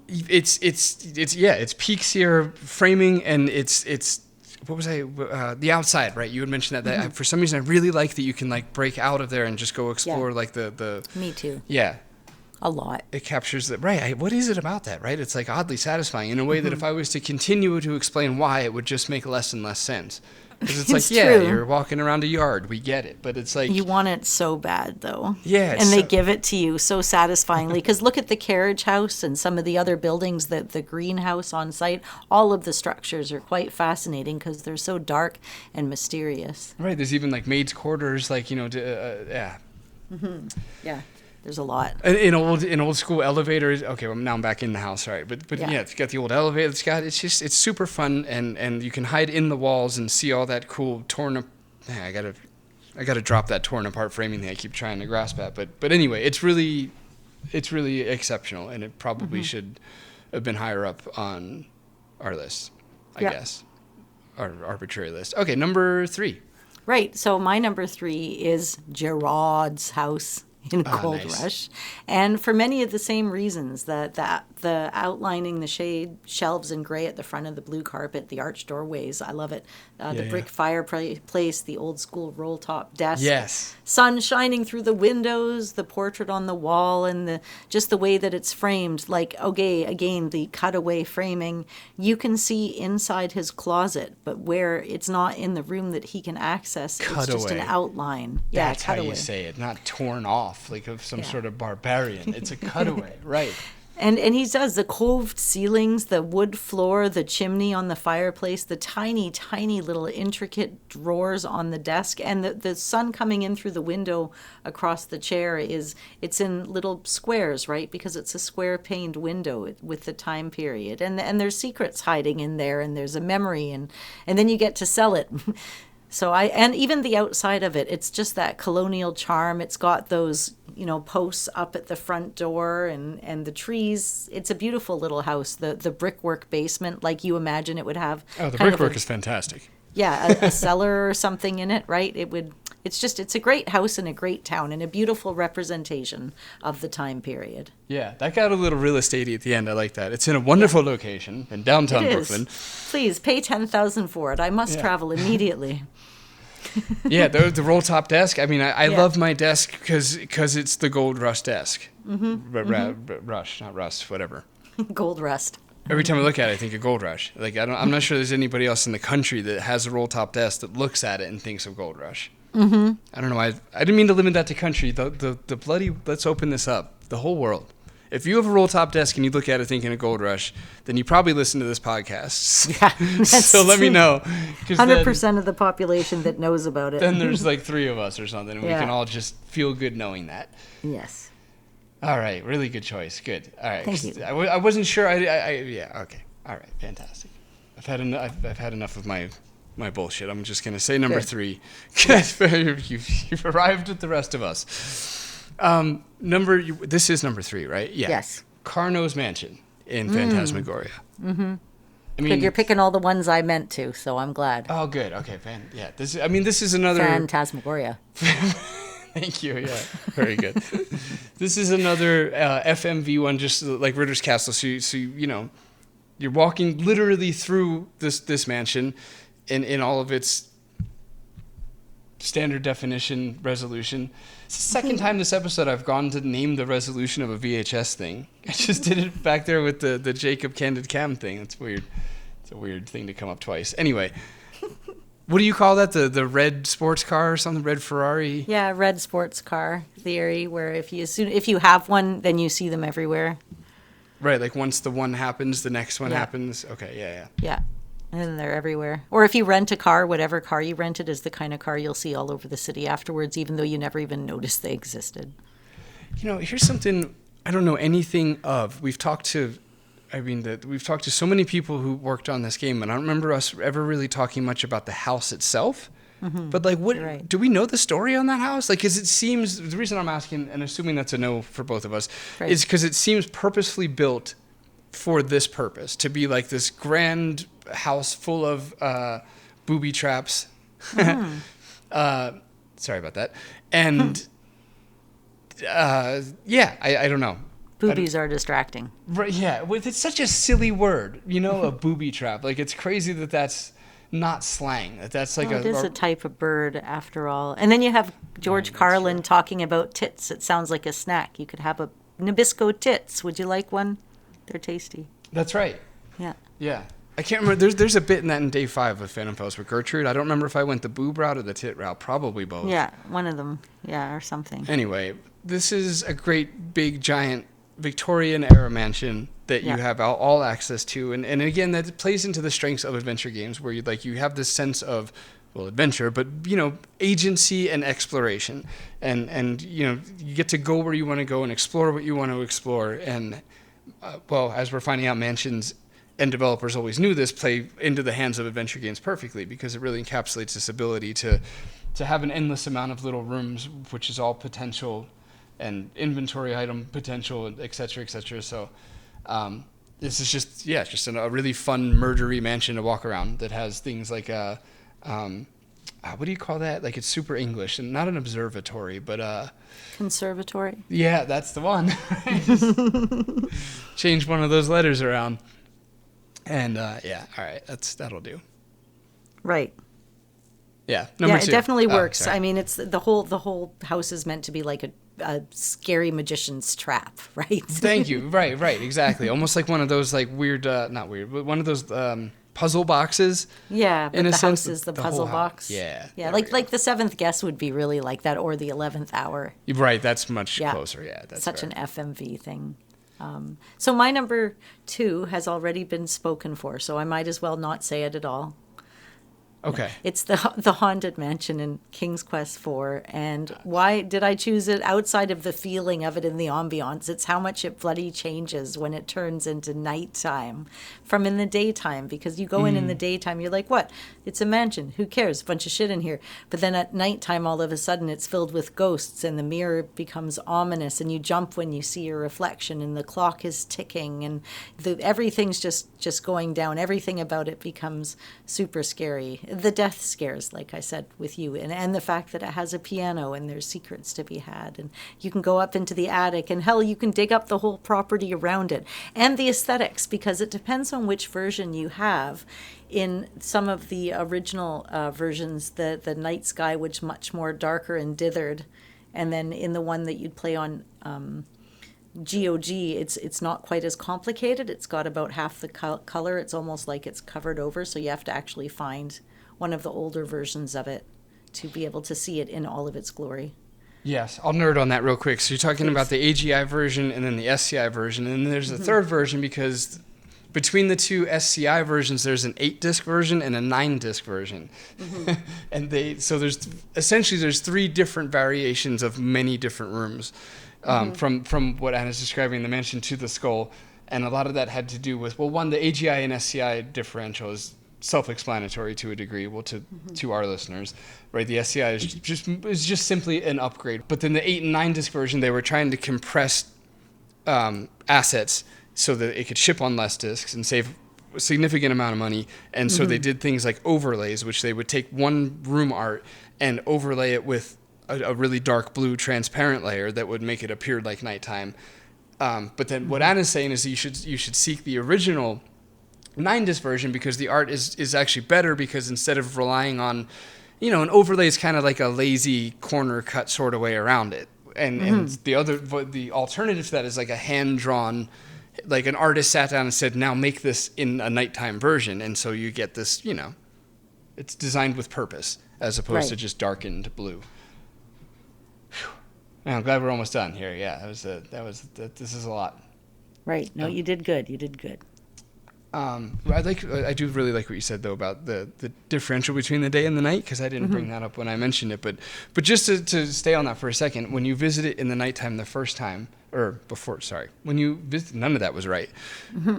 It's peak Sierra framing, and it's what was the outside, right? You had mentioned that for some reason I really like that you can like break out of there and just go explore like the. Me too. Yeah. A lot. It captures that, right? What is it about that, right? It's like oddly satisfying in a way that if I was to continue to explain why, it would just make less and less sense. Because it's like, true. You're walking around a yard. We get it. But it's like... You want it so bad, though. Yeah. And they give it to you so satisfyingly. Because look at the carriage house and some of the other buildings, the greenhouse on site. All of the structures are quite fascinating because they're so dark and mysterious. Right. There's even like maids' quarters, like, Yeah. There's a lot. In old school elevators. Okay, well, now I'm back in the house, right? But it's got the old elevator. It's super fun, and you can hide in the walls and see all that cool torn up. I gotta drop that torn apart framing thing I keep trying to grasp at. But anyway, it's really exceptional, and it probably should have been higher up on our list, I guess, our arbitrary list. Okay, number 3. Right. So my number 3 is Gerard's house in Gold nice. Rush, and for many of the same reasons, that the outlining the shade shelves in gray at the front of the blue carpet, the arched doorways, I love it. The brick fireplace, the old school roll top desk, Yes. sun shining through the windows, the portrait on the wall, and just the way that it's framed. Like, okay, again, the cutaway framing, you can see inside his closet, but where it's not in the room that he can access, it's just an Cutaway. outline. That's how cutaway. you say it, not torn off like of some sort of barbarian. It's a cutaway, right? And he does the coved ceilings, the wood floor, the chimney on the fireplace, the tiny, tiny little intricate drawers on the desk, and the sun coming in through the window across the chair it's in little squares, right? Because it's a square paned window with the time period, and there's secrets hiding in there, and there's a memory, and then you get to sell it. So and even the outside of it, it's just that colonial charm. It's got those, posts up at the front door and the trees. It's a beautiful little house. The brickwork basement, like you imagine it would have. Oh, the brickwork is fantastic. Yeah, a cellar or something in it, right? It's a great house in a great town and a beautiful representation of the time period. Yeah, that got a little real estatey at the end. I like that. It's in a wonderful location in downtown It is. Brooklyn. Please pay $10,000 for it. I must travel immediately. Yeah, the roll top desk. I mean, I love my desk because it's the Gold Rush desk. Rush, not Rust, whatever. Gold Rust. Every time I look at it, I think of Gold Rush. Like I'm not sure there's anybody else in the country that has a roll top desk that looks at it and thinks of Gold Rush. Mm-hmm. I don't know. I didn't mean to limit that to country. The bloody, let's open this up. The whole world. If you have a roll top desk and you look at it thinking of Gold Rush, then you probably listen to this podcast. Yeah, so let me know. 100% of the population that knows about it. Then there's like 3 of us or something, and we Yeah. can all just feel good knowing that. Yes. All right, really good choice. Good. All right. Thank you. I wasn't sure. Yeah. Okay. All right. Fantastic. I've had enough of my bullshit. I'm just gonna say number Good. 3. You've arrived with the rest of us. This is number 3, right? Yeah. Yes. Carno's Mansion in Phantasmagoria. Mm-hmm. I mean, Good, you're picking all the ones I meant to, so I'm glad. Oh, good. Okay. This is another. Phantasmagoria. Thank you. Yeah, very good. This is another FMV one, just like Ritter's Castle. So you're walking literally through this mansion, in all of its standard definition resolution. It's the second time this episode I've gone to name the resolution of a VHS thing. I just did it back there with the Jacob Candid Cam thing. That's weird. It's a weird thing to come up twice. Anyway. What do you call that? The red sports car or something? Red Ferrari? Yeah, red sports car theory, where if you have one, then you see them everywhere. Right, like once the one happens, the next one Yeah. happens. Okay, yeah. Yeah, and then they're everywhere. Or if you rent a car, whatever car you rented is the kind of car you'll see all over the city afterwards, even though you never even noticed they existed. Here's something I don't know anything of. We've talked to so many people who worked on this game, and I don't remember us ever really talking much about the house itself. Mm-hmm. But like, what Right. do we know the story on that house? Like, because it seems the reason I'm asking and assuming that's a no for both of us Right. is because it seems purposefully built for this purpose to be like this grand house full of booby traps. Mm. Sorry about that. And I don't know. Boobies are distracting. Right, yeah. It's such a silly word, a booby trap. Like, it's crazy that that's not slang. That's like It is a type of bird, after all. And then you have George Carlin talking about tits. It sounds like a snack. You could have a Nabisco tits. Would you like one? They're tasty. That's right. Yeah. Yeah. I can't remember. There's a bit in that in Day 5 of Phantom Post with Gertrude. I don't remember if I went the boob route or the tit route. Probably both. Yeah, one of them. Yeah, or something. Anyway, this is a great, big, giant Victorian-era mansion that you have all access to. And again, that plays into the strengths of adventure games where you have this sense of, well, adventure, but, agency and exploration. And you get to go where you want to go and explore what you want to explore. And, as we're finding out, mansions and developers always knew this, play into the hands of adventure games perfectly because it really encapsulates this ability to have an endless amount of little rooms, which is all potential and inventory item potential, et cetera, et cetera. So this is just a really fun murdery mansion to walk around that has things like what do you call that? Like it's super English and not an observatory, but Conservatory. yeah, that's the one. Just change one of those letters around, and yeah, all right, that'll do. Right. Yeah, Yeah, number it two. definitely Oh, works. sorry. I mean, it's the whole house is meant to be like a scary magician's trap, right? Thank you. Right, exactly. Almost like one of those like weird, not weird, but one of those puzzle boxes. Yeah, but in a the sense, house is the whole puzzle house. box. Yeah. Yeah, there we like go. the seventh guest would be really like that, or the 11th hour. Right, that's much Yeah. closer. Yeah, that's Such fair. an FMV thing. So my number 2 has already been spoken for, so I might as well not say it at all. Okay. It's the Haunted Mansion in King's Quest IV. And why did I choose it outside of the feeling of it in the ambiance? It's how much it bloody changes when it turns into nighttime from in the daytime. Because you go in the daytime, you're like, what? It's a mansion. Who cares? A bunch of shit in here. But then at nighttime, all of a sudden, it's filled with ghosts and the mirror becomes ominous and you jump when you see your reflection and the clock is ticking and everything's just going down. Everything about it becomes super scary. The death scares, like I said, with you, and the fact that it has a piano and there's secrets to be had, and you can go up into the attic, and hell, you can dig up the whole property around it, and the aesthetics, because it depends on which version you have. In some of the original versions, the night sky was much more darker and dithered, and then in the one that you'd play on GOG, it's not quite as complicated. It's got about half the color. It's almost like it's covered over, so you have to actually find one of the older versions of it to be able to see it in all of its glory. Yes, I'll nerd on that real quick. So you're talking Please. about the AGI version and then the SCI version, and then there's a third version because between the two SCI versions, there's an 8-disc version and a 9-disc version, and there's essentially 3 different variations of many different rooms, from what Anna's describing, the mansion to the skull, and a lot of that had to do with one, the AGI and SCI differential is self-explanatory to a degree, to our listeners, right? The SCI is just simply an upgrade, but then the 8 and 9 disc version, they were trying to compress assets so that it could ship on less discs and save a significant amount of money. And so they did things like overlays, which they would take one room art and overlay it with a really dark blue transparent layer that would make it appear like nighttime. But then what Anna's saying is you should seek the original 9-disc version because the art is actually better, because instead of relying on, an overlay is kind of like a lazy corner cut sort of way around it. And the alternative to that is like a hand-drawn, like an artist sat down and said, now make this in a nighttime version. And so you get this, it's designed with purpose as opposed to just darkened blue. I'm glad we're almost done here. Yeah, this is a lot. Right. No, you did good. You did good. I do really like what you said though about the differential between the day and the night, because I didn't bring that up when I mentioned it, but just to stay on that for a second, when you visit it in the nighttime the first time, or before, sorry, when you visit, none of that was right.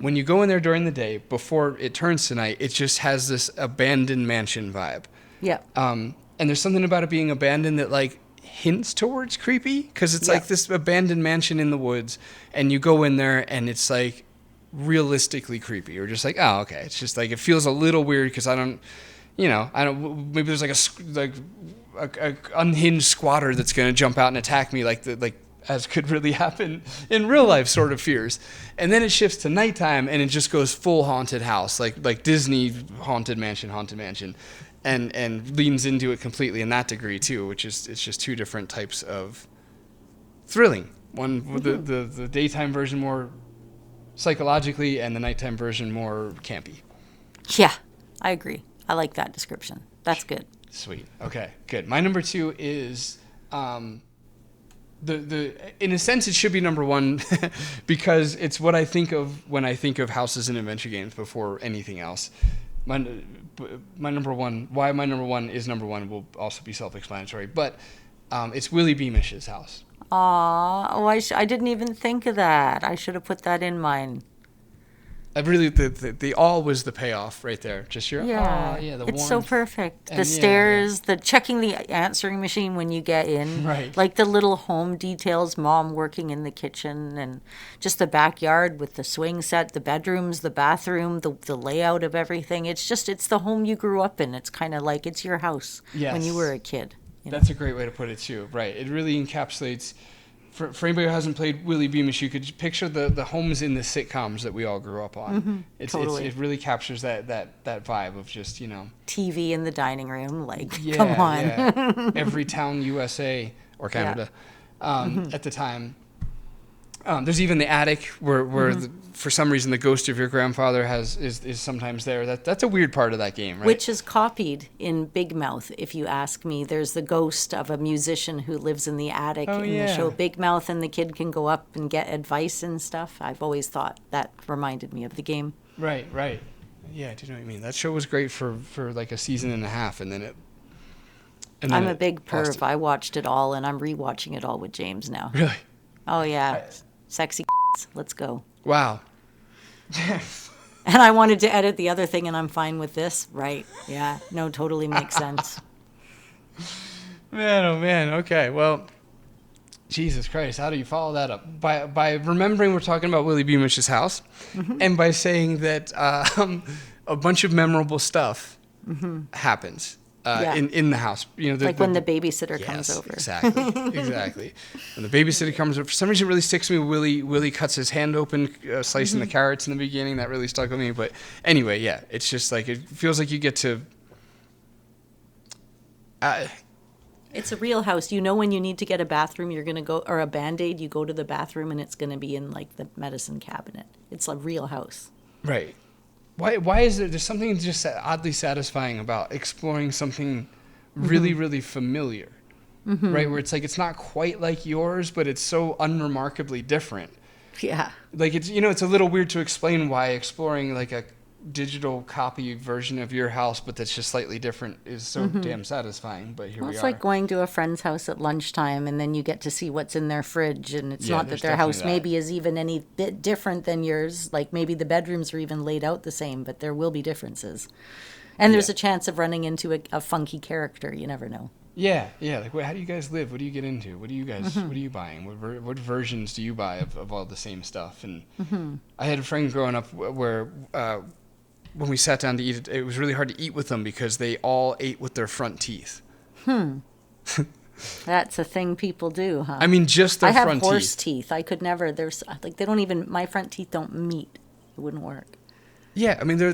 When you go in there during the day before it turns to night, it just has this abandoned mansion vibe. Yeah. And there's something about it being abandoned that like hints towards creepy, because it's like this abandoned mansion in the woods, and you go in there and it's like realistically creepy, or just like, oh, okay, it's just like it feels a little weird because I don't maybe there's like a unhinged squatter that's going to jump out and attack me, like as could really happen in real life sort of fears. And then it shifts to nighttime and it just goes full haunted house, like Disney haunted mansion, and leans into it completely in that degree too, which is, it's just 2 different types of thrilling. One, the daytime version more psychologically, and the nighttime version more campy. Yeah, I agree. I like that description. That's good. Sweet. Okay, good. My number 2 is in a sense it should be number 1 because it's what I think of when I think of houses and adventure games before anything else. My number 1, why my number 1 is number 1 will also be self-explanatory, but it's Willie Beamish's house. I didn't even think of that. I should have put that in mine. I really, the all was the payoff right there. Just your, the it's so warmth. perfect. And The stairs, the checking the answering machine when you get in, Right. like the little home details, mom working in the kitchen, and just the backyard with the swing set, the bedrooms, the bathroom, the layout of everything. It's the home you grew up in. It's kind of like it's your house when you Yes. were a kid. That's a great way to put it too. Right. It really encapsulates. For anybody who hasn't played Willy Beamish, you could picture the homes in the sitcoms that we all grew up on. Totally. It really captures that vibe of just, TV in the dining room, like, yeah, come on. yeah. Every town USA or Canada at the time. There's even the attic where for some reason the ghost of your grandfather is sometimes there. That's a weird part of that game, right? Which is copied in Big Mouth, if you ask me. There's the ghost of a musician who lives in the attic in the show Big Mouth, and the kid can go up and get advice and stuff. I've always thought that reminded me of the game. Right. Yeah, I do know what you mean. That show was great for like a season and a half, and then it. I'm a big perv. I watched it all, and I'm rewatching it all with James now. Really? Oh, yeah. Sexy let's go. Wow. And I wanted to edit the other thing, and I'm fine with this. Right. Yeah. No, totally makes sense. Man, oh man. Okay. Well, Jesus Christ, how do you follow that up? By remembering we're talking about Willy Beamish's house, and by saying that a bunch of memorable stuff happens in the house. Like when the babysitter comes over. Exactly. When the babysitter comes over, for some reason it really sticks to me. Willy cuts his hand open, slicing the carrots in the beginning. That really stuck with me. But anyway, yeah, it's just like it feels like you get to. It's a real house. You know when you need to get a bathroom, you're going to go, or a Band-Aid, you go to the bathroom and it's going to be in like the medicine cabinet. It's a real house. Right. Why is there's something just oddly satisfying about exploring something really, really familiar, right? Where it's like, it's not quite like yours, but it's so unremarkably different. Yeah. Like it's a little weird to explain why exploring like a digital copy version of your house, but that's just slightly different is so damn satisfying. But here we are. It's like going to a friend's house at lunchtime and then you get to see what's in their fridge, and it's not that there's their house definitely that. maybe is even any bit different than yours. Like maybe the bedrooms are even laid out the same, but there will be differences. And there's a chance of running into a funky character. You never know. Yeah. Like, wait, how do you guys live? What do you get into? What do you guys? What are you buying? What versions do you buy of all the same stuff? And I had a friend growing up where when we sat down to eat, it was really hard to eat with them because they all ate with their front teeth. That's a thing people do, huh? I mean, just their front teeth. I have horse teeth. I could never. There's like they don't even. My front teeth don't meet. It wouldn't work. Yeah, I mean they're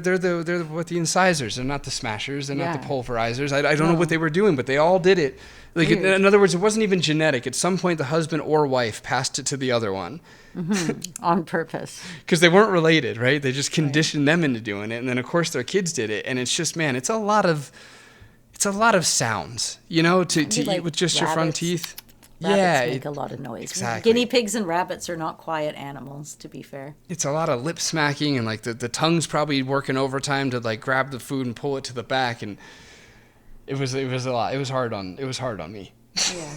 what the incisors. They're not the smashers. They're not the pulverizers. I don't know what they were doing, but they all did it. Like in other words, it wasn't even genetic. At some point, the husband or wife passed it to the other one. On purpose. Because they weren't related, right? They just conditioned them into doing it, and then of course their kids did it. And it's just, man, it's a lot of sounds, to like eat with just your front teeth. Rabbits make a lot of noise. Exactly. Guinea pigs and rabbits are not quiet animals, to be fair. It's a lot of lip smacking, and like the tongue's probably working overtime to like grab the food and pull it to the back, and it was a lot. It was hard on me. Yeah.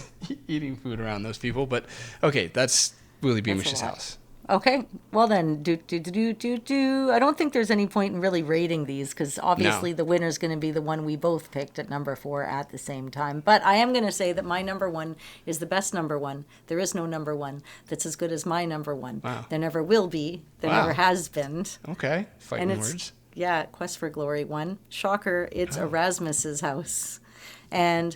Eating food around those people, but okay, that's Willy Beamish's house. Okay, well then, I don't think there's any point in really rating these because obviously the winner's going to be the one we both picked at number 4 at the same time. But I am going to say that my number 1 is the best number 1. There is no number 1 that's as good as my number 1. Wow. There never will be. There never has been. Okay, fighting and it's, words. Yeah, Quest for Glory 1. Shocker, it's Erasmus's house. And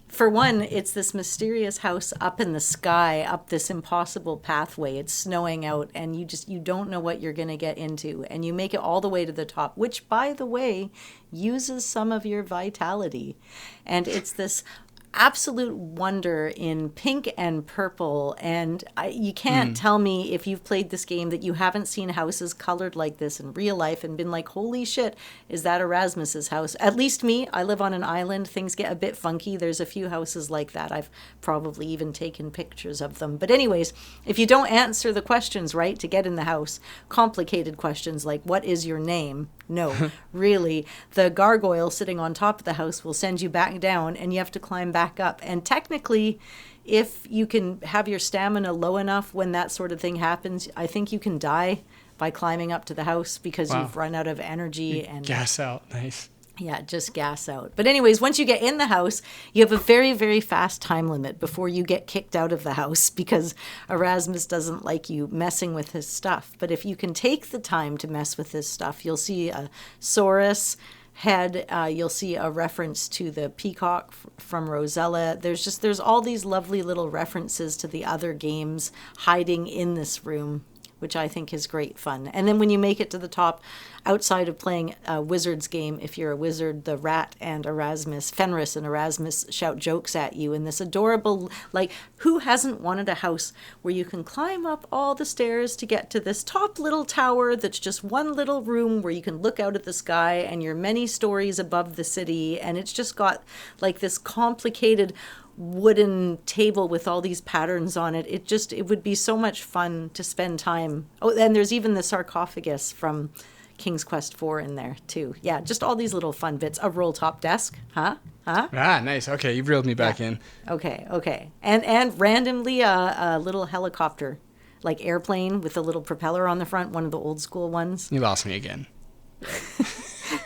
for one, it's this mysterious house up in the sky, up this impossible pathway. It's snowing out, and you don't know what you're going to get into. And you make it all the way to the top, which, by the way, uses some of your vitality. And it's this absolute wonder in pink and purple. And you can't tell me if you've played this game that you haven't seen houses colored like this in real life and been like, holy shit, is that Erasmus's house? At least me, I live on an island. Things get a bit funky. There's a few houses like that. I've probably even taken pictures of them. But anyways, if you don't answer the questions right to get in the house, complicated questions like, what is your name? No, really, the gargoyle sitting on top of the house will send you back down and you have to climb back up. And technically, if you can have your stamina low enough when that sort of thing happens, I think you can die by climbing up to the house because Wow. you've run out of energy and Gas out. Nice. yeah, just gas out. But anyways, once you get in the house, you have a very, very fast time limit before you get kicked out of the house because Erasmus doesn't like you messing with his stuff. But if you can take the time to mess with his stuff, you'll see a Saurus head. You'll see a reference to the peacock from Rosella. There's all these lovely little references to the other games hiding in this room, which I think is great fun. And then when you make it to the top, outside of playing a wizard's game, if you're a wizard, the rat and Fenris and Erasmus shout jokes at you in this adorable, like, who hasn't wanted a house where you can climb up all the stairs to get to this top little tower that's just one little room where you can look out at the sky and you're many stories above the city, and it's just got like this complicated wooden table with all these patterns on it. It would be so much fun to spend time. Oh, and there's even the sarcophagus from King's Quest 4 in there too. Yeah, just all these little fun bits. A roll top desk, huh? Ah, nice. Okay, you've reeled me back in. Okay. And randomly a little helicopter, like airplane with a little propeller on the front, one of the old school ones. You lost me again.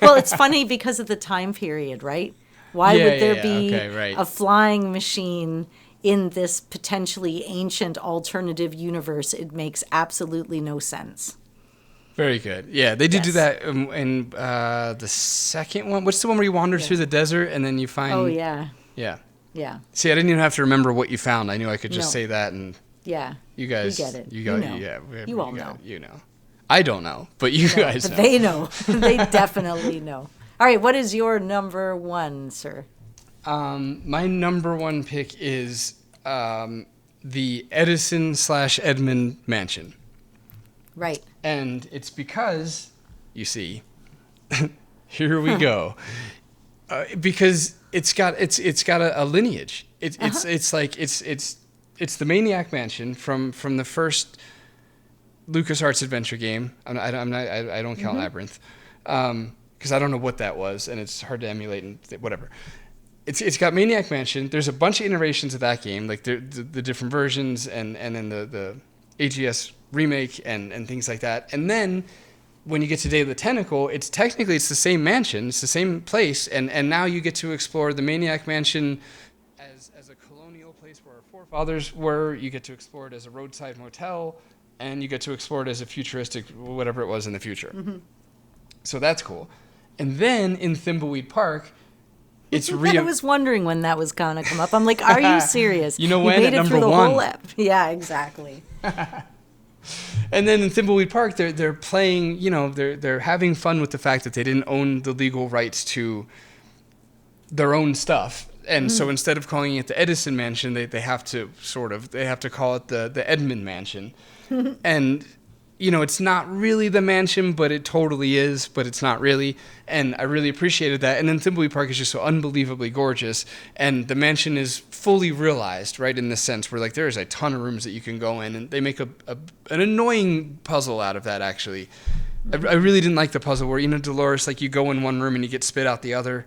Well, it's funny because of the time period, right? Why would there be a flying machine in this potentially ancient alternative universe? It makes absolutely no sense. Very good. Yeah, they did do that in the second one. What's the one where you wander through the desert and then you find... Oh, yeah. Yeah. Yeah. See, I didn't even have to remember what you found. I knew I could just say that and... Yeah. You guys... You get it. You know. Yeah, you all know. You know. I don't know, but you guys know. They know. They definitely know. All right, what is your number one, sir? My number one pick is the Edison/Edmund mansion. Right. And it's because, you see, here we go. Because it's got a lineage. It's the Maniac Mansion from the first LucasArts adventure game. I don't count Labyrinth. Because I don't know what that was, and it's hard to emulate and whatever. It's got Maniac Mansion. There's a bunch of iterations of that game, like the different versions, and then the AGS remake and things like that. And then when you get to Day of the Tentacle, it's the same mansion, it's the same place, and now you get to explore the Maniac Mansion as a colonial place where our forefathers were. You get to explore it as a roadside motel, and you get to explore it as a futuristic whatever it was in the future. Mm-hmm. So that's cool. And then in Thimbleweed Park, it's I was wondering when that was going to come up. I'm like, are you serious? You know when? You made at it through number the one. whole Yeah, exactly. And then in Thimbleweed Park, they're playing, they're having fun with the fact that they didn't own the legal rights to their own stuff. And so instead of calling it the Edison Mansion, they have to call it the Edmund Mansion. And it's not really the mansion, but it totally is, but it's not really. And I really appreciated that. And then Thimbleweed Park is just so unbelievably gorgeous. And the mansion is fully realized, right, in the sense where, like, there is a ton of rooms that you can go in. And they make an annoying puzzle out of that, actually. I really didn't like the puzzle where, Dolores, like, you go in one room and you get spit out the other.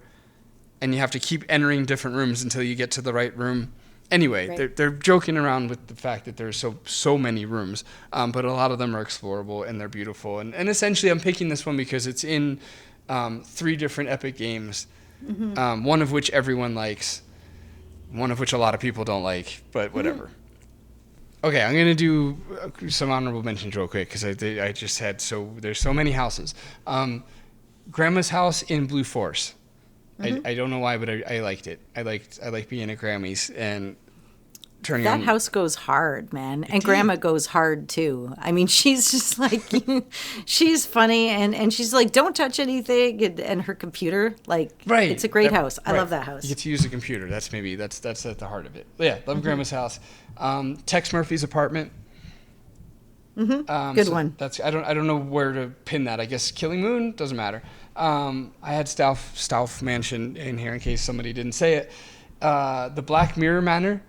And you have to keep entering different rooms until you get to the right room. Anyway, right. They're joking around with the fact that there's so many rooms, but a lot of them are explorable and they're beautiful. And essentially, I'm picking this one because it's in 3 different epic games, one of which everyone likes, one of which a lot of people don't like, but whatever. Okay, I'm gonna do some honorable mentions real quick because I just had there's so many houses. Grandma's house in Blue Force. I don't know why, but I liked it. I like being at Grammy's and turning that on. house goes hard, man. And Grandma goes hard too. I mean, she's just like, she's funny and she's like, don't touch anything. And her computer, like, right. It's a great house. I love that house. You get to use the computer. That's at the heart of it. But yeah, love Grandma's house. Tex Murphy's apartment. Good one. I don't know where to pin that. I guess Killing Moon doesn't matter. I had Stauf Mansion in here in case somebody didn't say it. The Black Mirror Manor.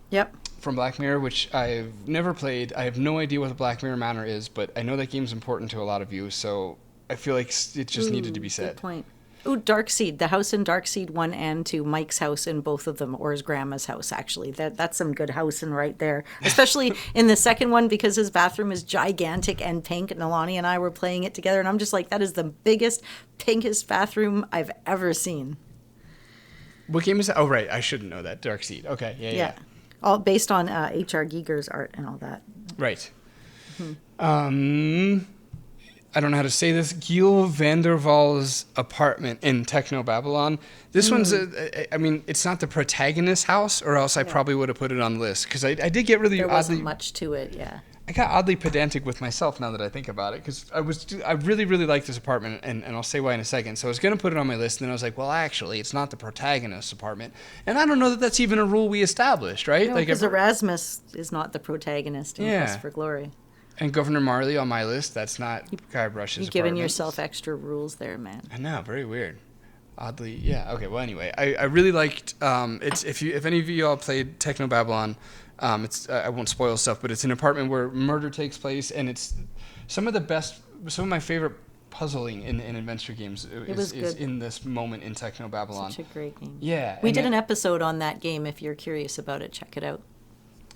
Yep. From Black Mirror, which I've never played. I have no idea what the Black Mirror Manor is, but I know that game's important to a lot of you, so I feel like it just needed to be said. Good point. Ooh, Darkseed, the house in Darkseed 1 and 2, Mike's house in both of them, or his grandma's house, actually. That's some good housing right there. Especially in the second one, because his bathroom is gigantic and pink. And Alani and I were playing it together, and I'm just like, that is the biggest, pinkest bathroom I've ever seen. What game is that? Oh, right. I shouldn't know that. Darkseed. Okay. Yeah. All based on H.R. Giger's art and all that. Right. Mm-hmm. I don't know how to say this. Giel Vanderval's apartment in Techno Babylon. This one's, I mean, it's not the protagonist's house, or else I probably would have put it on the list. Because I did get really There wasn't much to it, yeah. I got oddly pedantic with myself now that I think about it. Because I really, really like this apartment, and I'll say why in a second. So I was going to put it on my list, and then I was like, well, actually, it's not the protagonist's apartment. And I don't know that that's even a rule we established, right? No, because Erasmus is not the protagonist in Quest for Glory. And Governor Marley on my list, that's not Guybrush's You're giving yourself extra rules there, man. I know, very weird. Oddly, yeah. Okay, well, anyway, I really liked. It's if any of you all played Techno Babylon, it's I won't spoil stuff, but it's an apartment where murder takes place, and it's some of my favorite puzzling in adventure games is in this moment in Techno Babylon. Such a great game. Yeah, we did an episode on that game. If you're curious about it, check it out.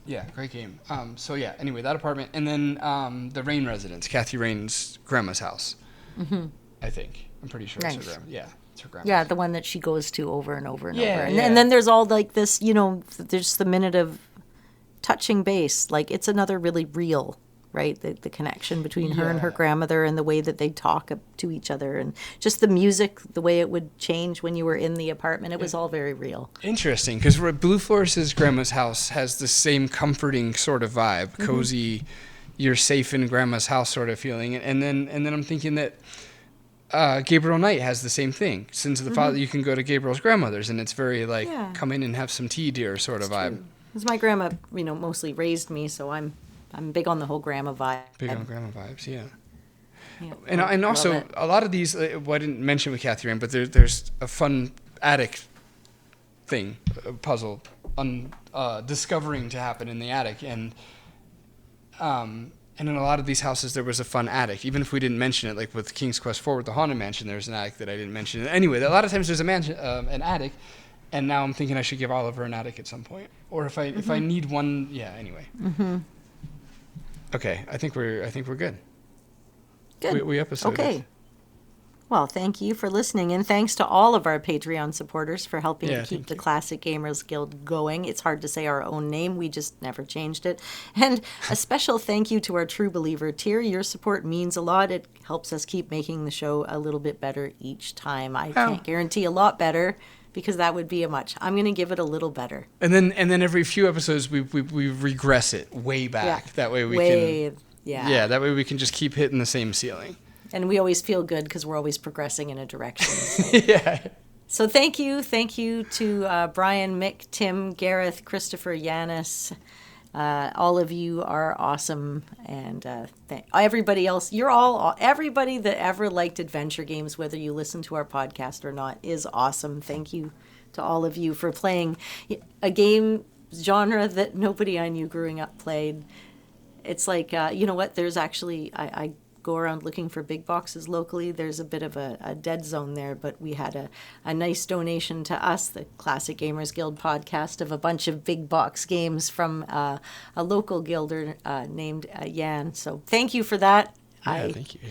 Yeah, great game. So yeah, anyway, that apartment, and then the Rain residence, Kathy Rain's grandma's house. Mm-hmm. I think I'm pretty sure it's her grandma. Yeah, it's her grandma. Yeah, the one that she goes to over and over and over. And then there's all like this, there's the minute of touching base. Like it's another really real, right? The connection between her and her grandmother, and the way that they talk to each other, and just the music, the way it would change when you were in the apartment. It was all very real. Interesting, because Blue Forest's grandma's house has the same comforting sort of vibe, cozy, you're safe in grandma's house sort of feeling. And then I'm thinking that Gabriel Knight has the same thing. Sins of the Father, you can go to Gabriel's grandmother's, and it's very like come in and have some tea, dear sort of vibe. Because my grandma, mostly raised me, so I'm big on the whole grandma vibe. Big on grandma vibes, yeah. And also, a lot of these, well, I didn't mention with Kathy Rain, but there's a fun attic thing, a puzzle, discovering to happen in the attic. And in a lot of these houses, there was a fun attic. Even if we didn't mention it, like with King's Quest IV, with the Haunted Mansion, there's an attic that I didn't mention. Anyway, a lot of times there's an attic, and now I'm thinking I should give Oliver an attic at some point. Or if I need one, anyway. Mm-hmm. Okay, I think we're good. Good. We episoded. Okay. Well, thank you for listening, and thanks to all of our Patreon supporters for helping to keep the Classic Gamers Guild going. It's hard to say our own name. We just never changed it. And a special thank you to our True Believer tier. Your support means a lot. It helps us keep making the show a little bit better each time. I can't guarantee a lot better, because that would be a much. I'm going to give it a little better. And then every few episodes we regress it way back. Yeah. That way we can. Yeah, that way we can just keep hitting the same ceiling. And we always feel good because we're always progressing in a direction. So. So thank you to Brian, Mick, Tim, Gareth, Christopher, Yanis. All of you are awesome, and everybody else, everybody that ever liked adventure games, whether you listen to our podcast or not, is awesome. Thank you to all of you for playing a game genre that nobody I knew growing up played. It's like, you know what, there's actually, I go around looking for big boxes locally. There's a bit of a dead zone there, but we had a nice donation to us, the Classic Gamers Guild podcast, of a bunch of big box games from a local guilder named Jan. So thank you for that. Thank you. Yeah.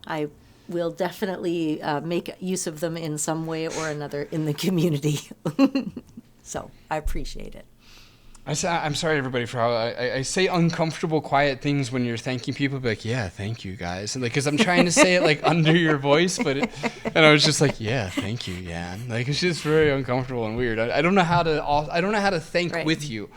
I will definitely make use of them in some way or another in the community. So I appreciate it. I'm sorry, everybody, for how I say uncomfortable, quiet things when you're thanking people. Be like, yeah, thank you, guys, and because I'm trying to say it like under your voice, and I was just like, yeah, thank you, Jan. Like it's just very uncomfortable and weird. I don't know how to thank with you.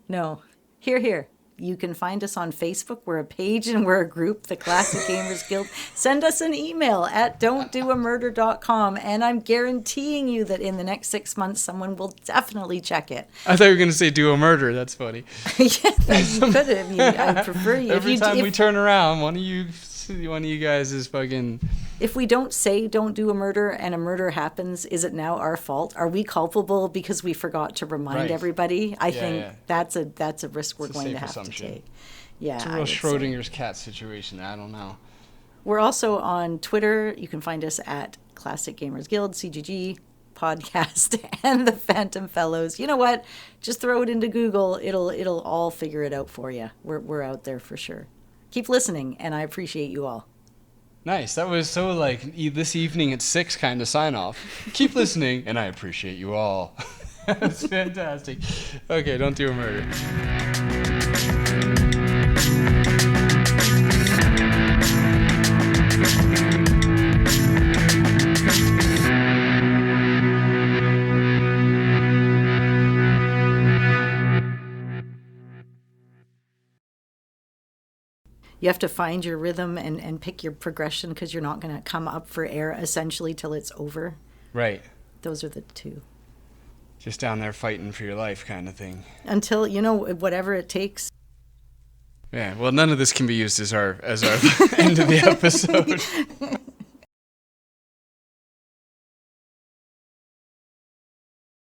No, here. You can find us on Facebook. We're a page and we're a group, the Classic Gamers Guild. Send us an email at don'tdoamurder.com, and I'm guaranteeing you that in the next 6 months, someone will definitely check it. I thought you were going to say do a murder. That's funny. Yes, you could have. I prefer you. Every time we turn around, one of you guys is fucking... If we don't say don't do a murder and a murder happens, is it now our fault? Are we culpable because we forgot to remind everybody? I think that's a risk we're going to have to take. Yeah, it's a real Schrodinger's cat situation. I don't know. We're also on Twitter. You can find us at Classic Gamers Guild, CGG podcast, and the Phantom Fellows. You know what? Just throw it into Google. It'll all figure it out for you. We're out there for sure. Keep listening, and I appreciate you all. Nice. That was so like this evening at 6 kind of sign off. Keep listening, and I appreciate you all. That's fantastic. Okay, don't do a murder. You have to find your rhythm and pick your progression because you're not going to come up for air essentially till it's over. Right. Those are the two. Just down there fighting for your life kind of thing. Until, whatever it takes. Yeah, well, none of this can be used as our end of the episode.